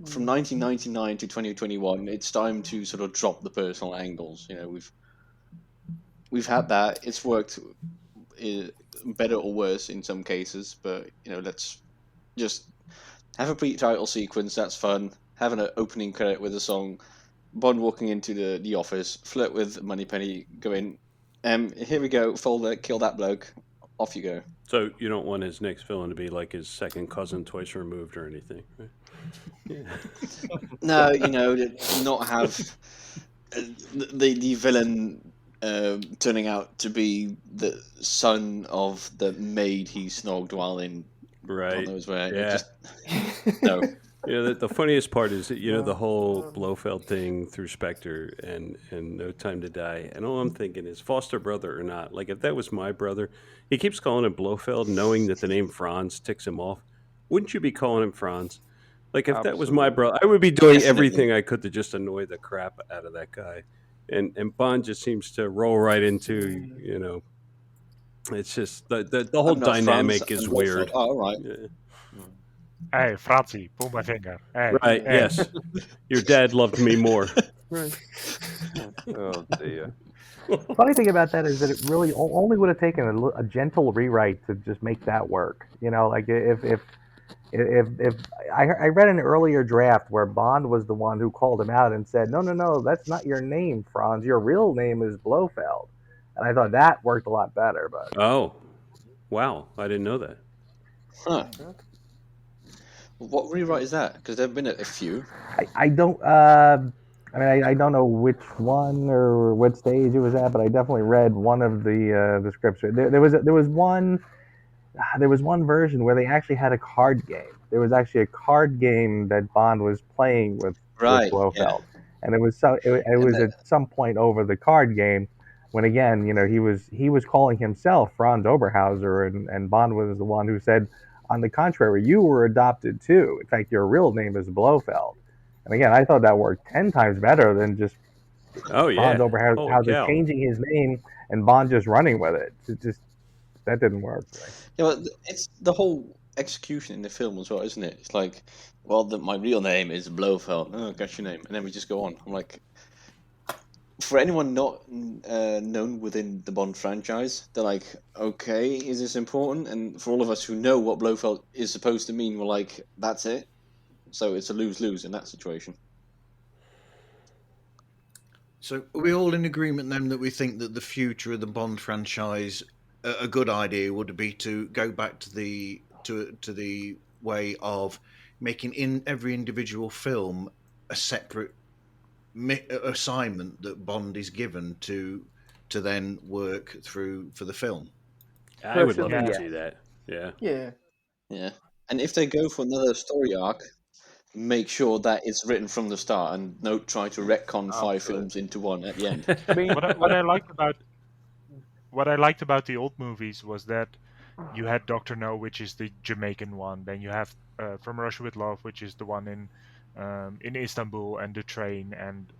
Speaker 9: from 1999 to 2021, it's time to sort of drop the personal angles. We've had that. It's worked better or worse in some cases, but let's just have a pre-title sequence. That's fun. Have an opening credit with a song. Bond walking into the office, flirt with Moneypenny, go in. Here we go, Folder, kill that bloke. Off you go.
Speaker 5: So you don't want his next villain to be like his second cousin twice removed or anything, right? Yeah.
Speaker 9: No, not have the villain turning out to be the son of the maid he snogged while in God knows where.
Speaker 5: Yeah.
Speaker 9: No.
Speaker 5: The funniest part is that, the whole Blofeld thing through Spectre and No Time to Die. And all I'm thinking is foster brother or not. Like, if that was my brother, he keeps calling him Blofeld knowing that the name Franz ticks him off. Wouldn't you be calling him Franz? Like, if that was my brother, I would be doing everything I could to just annoy the crap out of that guy. And Bond just seems to roll right into, it's just the whole dynamic is weird.
Speaker 9: Oh, all right.
Speaker 5: Yeah.
Speaker 7: Hey, Francie, pull my finger. Hey,
Speaker 5: Right,
Speaker 7: hey.
Speaker 5: yes. Your dad loved me more.
Speaker 10: Right. Oh, dear.
Speaker 4: Funny thing about that is that it really only would have taken a gentle rewrite to just make that work. Like if I read an earlier draft where Bond was the one who called him out and said, no, that's not your name, Franz. Your real name is Blofeld. And I thought that worked a lot better. But
Speaker 5: oh, wow. I didn't know that.
Speaker 9: Huh. What rewrite is that? Because there have been a few.
Speaker 4: I don't. I don't know which one or what stage it was at, but I definitely read one of the scripts. There was one version where they actually had a card game. There was actually a card game that Bond was playing with Blofeld, and it was at some point over the card game when again he was calling himself Franz Oberhauser, and Bond was the one who said, on the contrary, you were adopted too. In fact, your real name is Blofeld. And again, I thought that worked 10 times better than just Bond Oberhauser changing his name and Bond just running with it. That didn't work. Right?
Speaker 9: Yeah, well, it's the whole execution in the film as well, isn't it? It's like, well, my real name is Blofeld. Oh, that's your name. And then we just go on. I'm like, for anyone not known within the Bond franchise, they're like, okay, is this important? And for all of us who know what Blofeld is supposed to mean, we're like, that's it. So it's a lose-lose in that situation.
Speaker 1: So are we all in agreement then that we think that the future of the Bond franchise, a good idea would be to go back to the way of making in every individual film a separate assignment that Bond is given to then work through for the film?
Speaker 5: I would love to see that. Yeah.
Speaker 8: Yeah.
Speaker 9: Yeah. And if they go for another story arc, make sure that it's written from the start and don't try to retcon 5
Speaker 10: Absolutely.
Speaker 9: films into one at the end.
Speaker 10: I mean,
Speaker 7: What I liked about the old movies was that you had Doctor No, which is the Jamaican one. Then you have From Russia with Love, which is the one in Istanbul, and The Train, and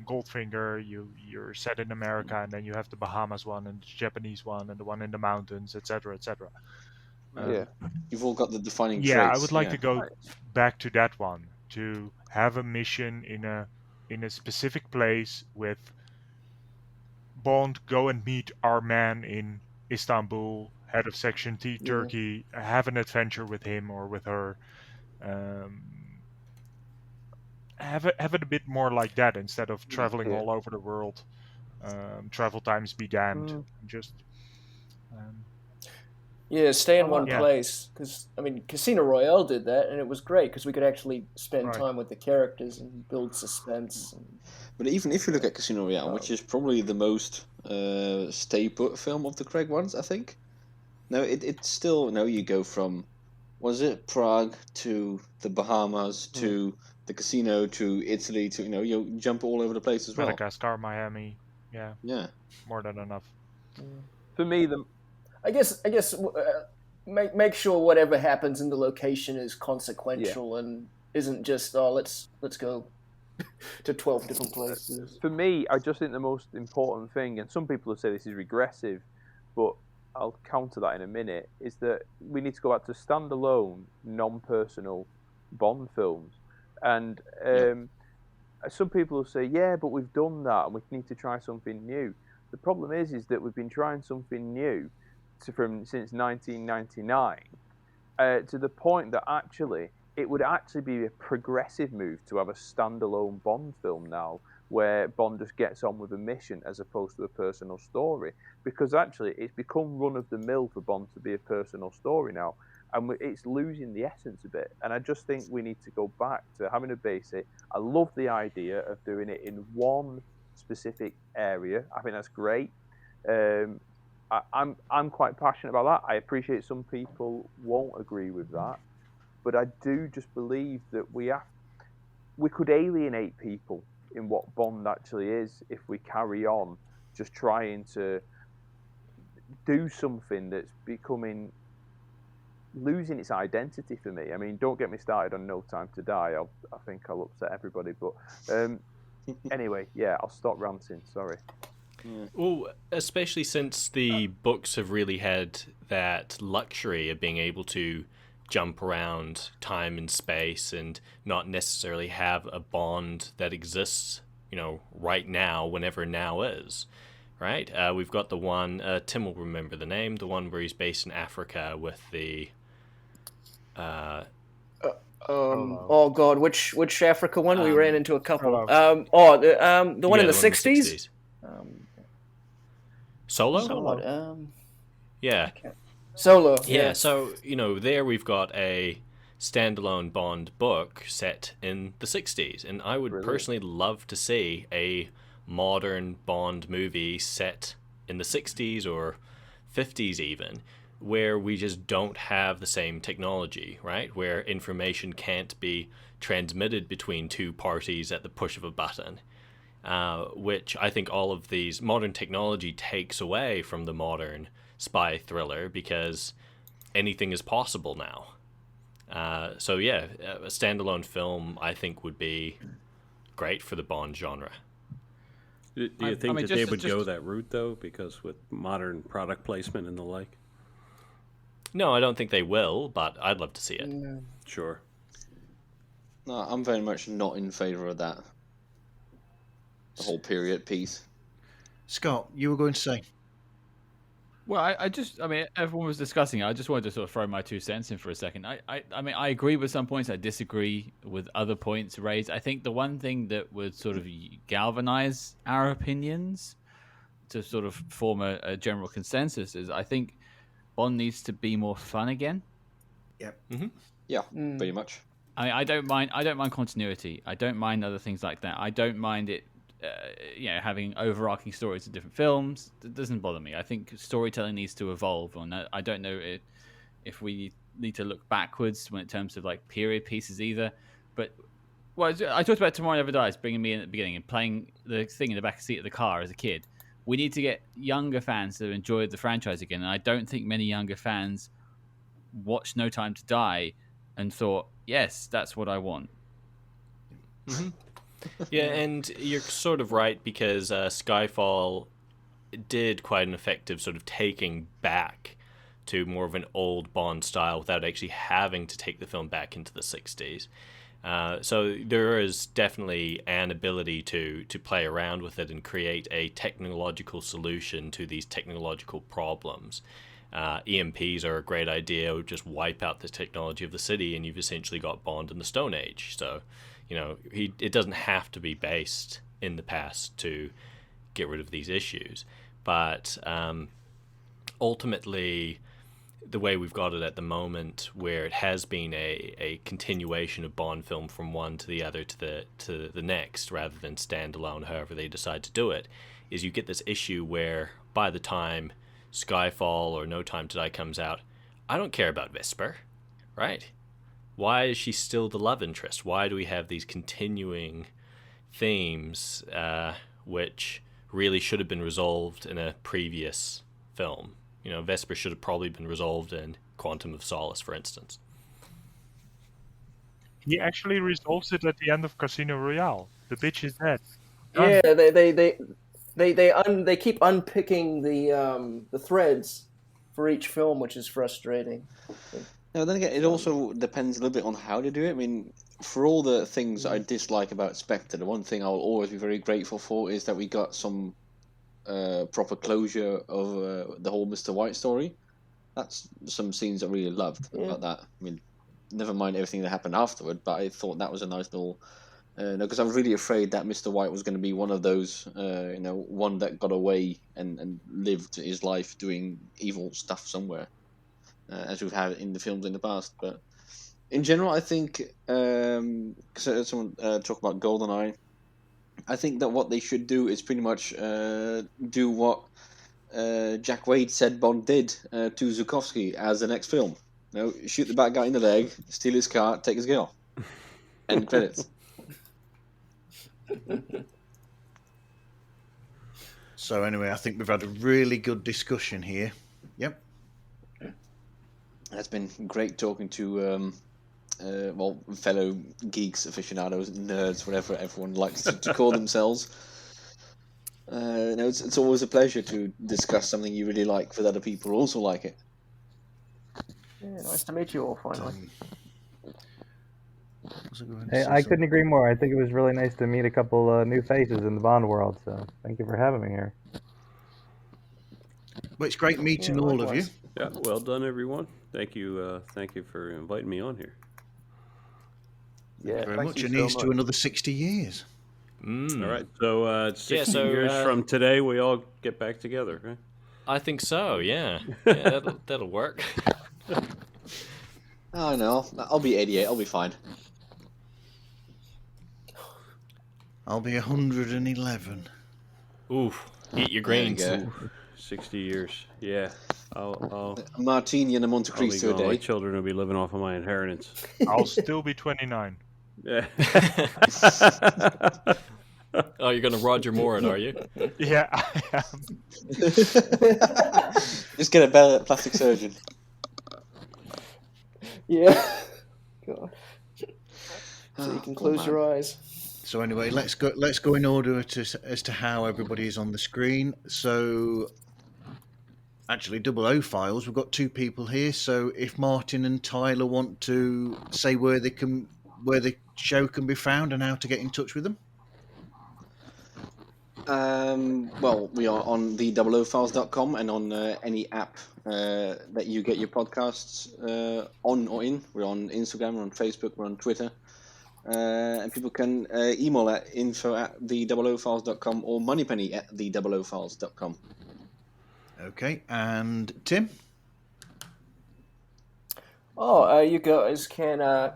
Speaker 7: Goldfinger. You're set in America, and then you have the Bahamas one, and the Japanese one, and the one in the mountains, etc., etc.
Speaker 10: yeah.
Speaker 9: You've all got the defining
Speaker 7: Yeah,
Speaker 9: traits.
Speaker 7: I would like to go back to that one, to have a mission in a specific place with Bond go and meet our man in Istanbul, head of Section T, Turkey, have an adventure with him or with her. Have it a bit more like that instead of traveling all over the world. Travel times be damned. Just
Speaker 8: stay in one
Speaker 7: Yeah.
Speaker 8: place. Because I mean, Casino Royale did that, and it was great because we could actually spend
Speaker 7: Right.
Speaker 8: time with the characters and build suspense. And,
Speaker 9: But even if you look at Casino Royale, which is probably the most stay put film of the Craig ones, I think. No, it's still, you go from, was it Prague to the Bahamas to the casino to Italy to, you jump all over the place as well.
Speaker 7: Madagascar, Miami. Yeah,
Speaker 9: Yeah.
Speaker 7: more than enough.
Speaker 10: For me, the
Speaker 8: I guess make sure whatever happens in the location is consequential and isn't just let's go to 12 different places.
Speaker 10: For me, I just think the most important thing, and some people will say this is regressive, but I'll counter that in a minute, is that we need to go back to standalone, non-personal Bond films. And some people will say, yeah, but we've done that and we need to try something new. The problem is that we've been trying something new since 1999 to the point that actually it would actually be a progressive move to have a standalone Bond film now where Bond just gets on with a mission as opposed to a personal story, because actually it's become run-of-the-mill for Bond to be a personal story now, and it's losing the essence a bit. And I just think we need to go back to having a basic. I love the idea of doing it in one specific area. I think that's great. I'm quite passionate about that. I appreciate some people won't agree with that, but I do just believe that we could alienate people in what Bond actually is if we carry on just trying to do something that's losing its identity for me. I mean, don't get me started on No Time to Die. I think I'll upset everybody, but anyway, I'll stop ranting. Sorry.
Speaker 3: Well, especially since the books have really had that luxury of being able to jump around time and space and not necessarily have a Bond that exists, right now, whenever now is, right? We've got the one, Tim will remember the name, the one where he's based in Africa with the...
Speaker 8: oh God, which Africa one? We ran into a couple.
Speaker 7: Hello.
Speaker 8: The one in the 60s?
Speaker 3: Solo? Yeah.
Speaker 8: Solo.
Speaker 3: Yeah, so, there we've got a standalone Bond book set in the 60s, and I would personally love to see a modern Bond movie set in the 60s or 50s even, where we just don't have the same technology, right? Where information can't be transmitted between two parties at the push of a button, which I think all of these modern technology takes away from the modern spy thriller, because anything is possible now. A standalone film I think would be great for the Bond genre.
Speaker 5: Do you think that they would go that route, though, because with modern product placement and the like?
Speaker 3: No, I don't think they will, but I'd love to see it.
Speaker 5: Sure.
Speaker 9: No, I'm very much not in favour of that. The whole period piece.
Speaker 1: Scott, you were going to say?
Speaker 2: Well, I mean, everyone was discussing it. I just wanted to sort of throw my 2 cents in for a second. I mean, I agree with some points. I disagree with other points raised. I think the one thing that would sort of galvanize our opinions to sort of form a general consensus is I think Bond needs to be more fun again.
Speaker 1: Yep.
Speaker 3: Mm-hmm.
Speaker 9: Yeah, pretty much.
Speaker 2: I don't mind continuity. I don't mind other things like that. I don't mind it. Having overarching stories of different films, it doesn't bother me. I think storytelling needs to evolve. I don't know if we need to look backwards when in terms of like period pieces either. But well, I talked about Tomorrow Never Dies bringing me in at the beginning and playing the thing in the back seat of the car as a kid. We need to get younger fans to enjoy the franchise again, and I don't think many younger fans watched No Time to Die and thought, yes, that's what I want.
Speaker 3: Mm-hmm. Yeah, and you're sort of right, because Skyfall did quite an effective sort of taking back to more of an old Bond style without actually having to take the film back into the 60s. So there is definitely an ability to play around with it and create a technological solution to these technological problems. EMPs are a great idea. Just wipe out the technology of the city and you've essentially got Bond in the Stone Age. So, it doesn't have to be based in the past to get rid of these issues. But ultimately, the way we've got it at the moment, where it has been a continuation of Bond film from one to the other to the next, rather than standalone, however they decide to do it, is you get this issue where by the time Skyfall or No Time to Die comes out, I don't care about Vesper, right? Why is she still the love interest? Why do we have these continuing themes which really should have been resolved in a previous film? Vesper should have probably been resolved in Quantum of Solace, for instance.
Speaker 7: He actually resolves it at the end of Casino Royale. The bitch is dead.
Speaker 8: Yeah, they keep unpicking the threads for each film, which is frustrating.
Speaker 9: Now, then again, it also depends a little bit on how they do it. I mean, for all the things I dislike about Spectre, the one thing I'll always be very grateful for is that we got some proper closure of the whole Mr. White story. That's some scenes I really loved about that. I mean, never mind everything that happened afterward, but I thought that was a nice little... because I was really afraid that Mr. White was going to be one of those, one that got away and lived his life doing evil stuff somewhere, as we've had in the films in the past. But in general, I think, because someone talked about GoldenEye, I think that what they should do is pretty much do what Jack Wade said Bond did to Zukovsky as the next film. Shoot the bad guy in the leg, steal his car, take his girl. End credits.
Speaker 1: So anyway, I think we've had a really good discussion here. Yep.
Speaker 9: It's been great talking to fellow geeks, aficionados, nerds, whatever everyone likes to call themselves. It's always a pleasure to discuss something you really like with other people who also like it.
Speaker 8: Yeah, nice to meet you all finally.
Speaker 4: Hey, I couldn't agree more. I think it was really nice to meet a couple new faces in the Bond world. So thank you for having me here.
Speaker 1: Well, it's great meeting all of you.
Speaker 5: Yeah, well done, everyone. Thank you for inviting me on here.
Speaker 1: Thank you very much. And here's to another 60 years.
Speaker 5: All right, so 60 years from today, we all get back together, right?
Speaker 3: I think so. Yeah, that'll work.
Speaker 9: Oh no, I'll be 88. I'll be fine.
Speaker 1: I'll be 111.
Speaker 3: Oof! Eat your grains.
Speaker 5: 60 years. Yeah. I'll
Speaker 9: a martini and a Monte Cristo a day.
Speaker 5: My children will be living off of my inheritance.
Speaker 7: I'll still be 29.
Speaker 5: Yeah.
Speaker 3: Oh, you're gonna Roger Moore it, are you?
Speaker 7: Yeah, I am.
Speaker 9: Just get a better plastic surgeon.
Speaker 8: Yeah. God. So you can close your eyes.
Speaker 1: So anyway, let's go in order as to how everybody is on the screen. So actually, 00 Files, we've got two people here. So if Martin and Tyler want to say where the show can be found and how to get in touch with them.
Speaker 9: Well, we are on the eveything.com and on any app that you get your podcasts on or in. We're on Instagram, we're on Facebook, we're on Twitter. And people can email at info@the00files.com or moneypenny@the00files.com.
Speaker 1: Okay, and Tim?
Speaker 8: You guys can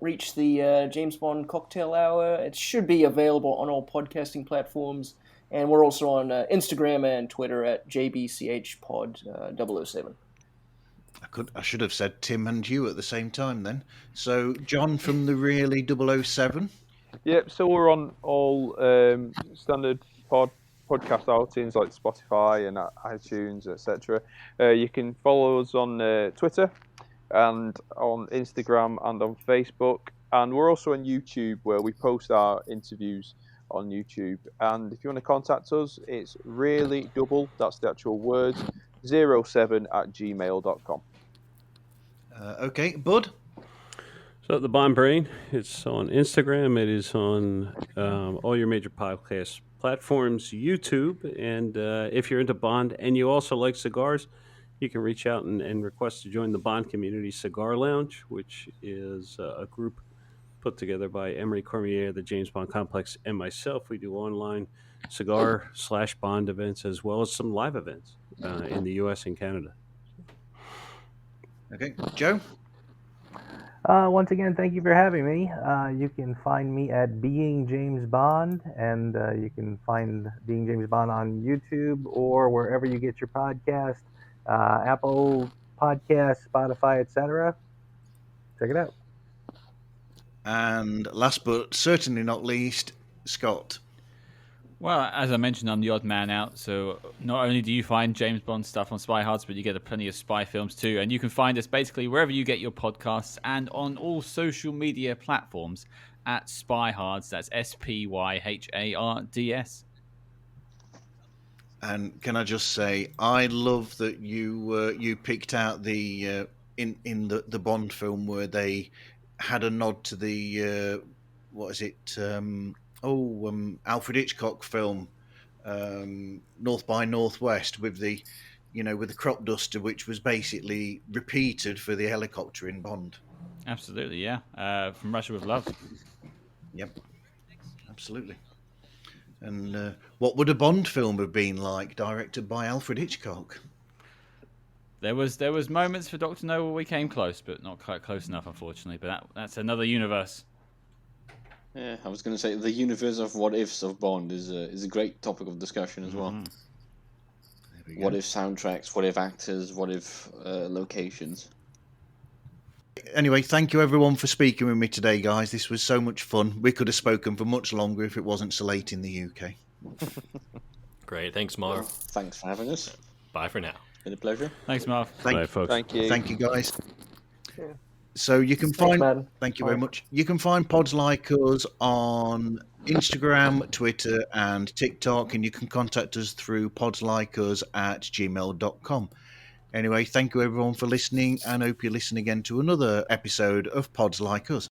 Speaker 8: reach the James Bond Cocktail Hour. It should be available on all podcasting platforms. And we're also on Instagram and Twitter at JBCHPod 007.
Speaker 1: I should have said Tim and you at the same time then. So, John from the Really 007.
Speaker 10: Yep, so we're on all standard podcast outings like Spotify and iTunes, etc. You can follow us on Twitter and on Instagram and on Facebook. And we're also on YouTube, where we post our interviews on YouTube. And if you want to contact us, it's really double, that's the actual words, 07@gmail.com.
Speaker 1: Okay, Bud?
Speaker 5: So the Bond Brain, it's on Instagram. It is on all your major podcast platforms, YouTube. And if you're into Bond and you also like cigars, you can reach out and request to join the Bond Community Cigar Lounge, which is a group put together by Emery Cormier, the James Bond Complex, and myself. We do online cigar/Bond events as well as some live events in the U.S. and Canada.
Speaker 1: Okay, Joe?
Speaker 4: Once again, thank you for having me. You can find me at Being James Bond, and you can find Being James Bond on YouTube or wherever you get your podcast, Apple Podcasts, Spotify, etc. Check it out.
Speaker 1: And last but certainly not least, Scott.
Speaker 2: Well, as I mentioned, I'm the odd man out, so not only do you find James Bond stuff on Spyhards, but you get plenty of spy films too. And you can find us basically wherever you get your podcasts and on all social media platforms at Spyhards. That's SPYHARDS.
Speaker 1: And can I just say, I love that you picked out the in the Bond film where they had a nod to the what is it? Alfred Hitchcock film, North by Northwest, with the crop duster, which was basically repeated for the helicopter in Bond.
Speaker 2: Absolutely, yeah. From Russia with Love.
Speaker 1: Yep, absolutely. And what would a Bond film have been like, directed by Alfred Hitchcock?
Speaker 2: There was moments for Dr. No where we came close, but not quite close enough, unfortunately. But that's another universe.
Speaker 9: Yeah, I was going to say the universe of what ifs of Bond is a great topic of discussion as well. What if soundtracks? What if actors? What if locations?
Speaker 1: Anyway, thank you everyone for speaking with me today, guys. This was so much fun. We could have spoken for much longer if it wasn't so late in the UK.
Speaker 3: Great, thanks, Marv.
Speaker 9: Thanks for having us.
Speaker 3: Bye for now.
Speaker 9: Been a pleasure.
Speaker 2: Thanks, Marv.
Speaker 5: Bye, folks.
Speaker 10: Thank you.
Speaker 1: Thank you, guys. So you can find. Thank you very much. You can find Pods Like Us on Instagram, Twitter, and TikTok, and you can contact us through podslikeus@gmail.com. Anyway, thank you everyone for listening, and hope you listen again to another episode of Pods Like Us.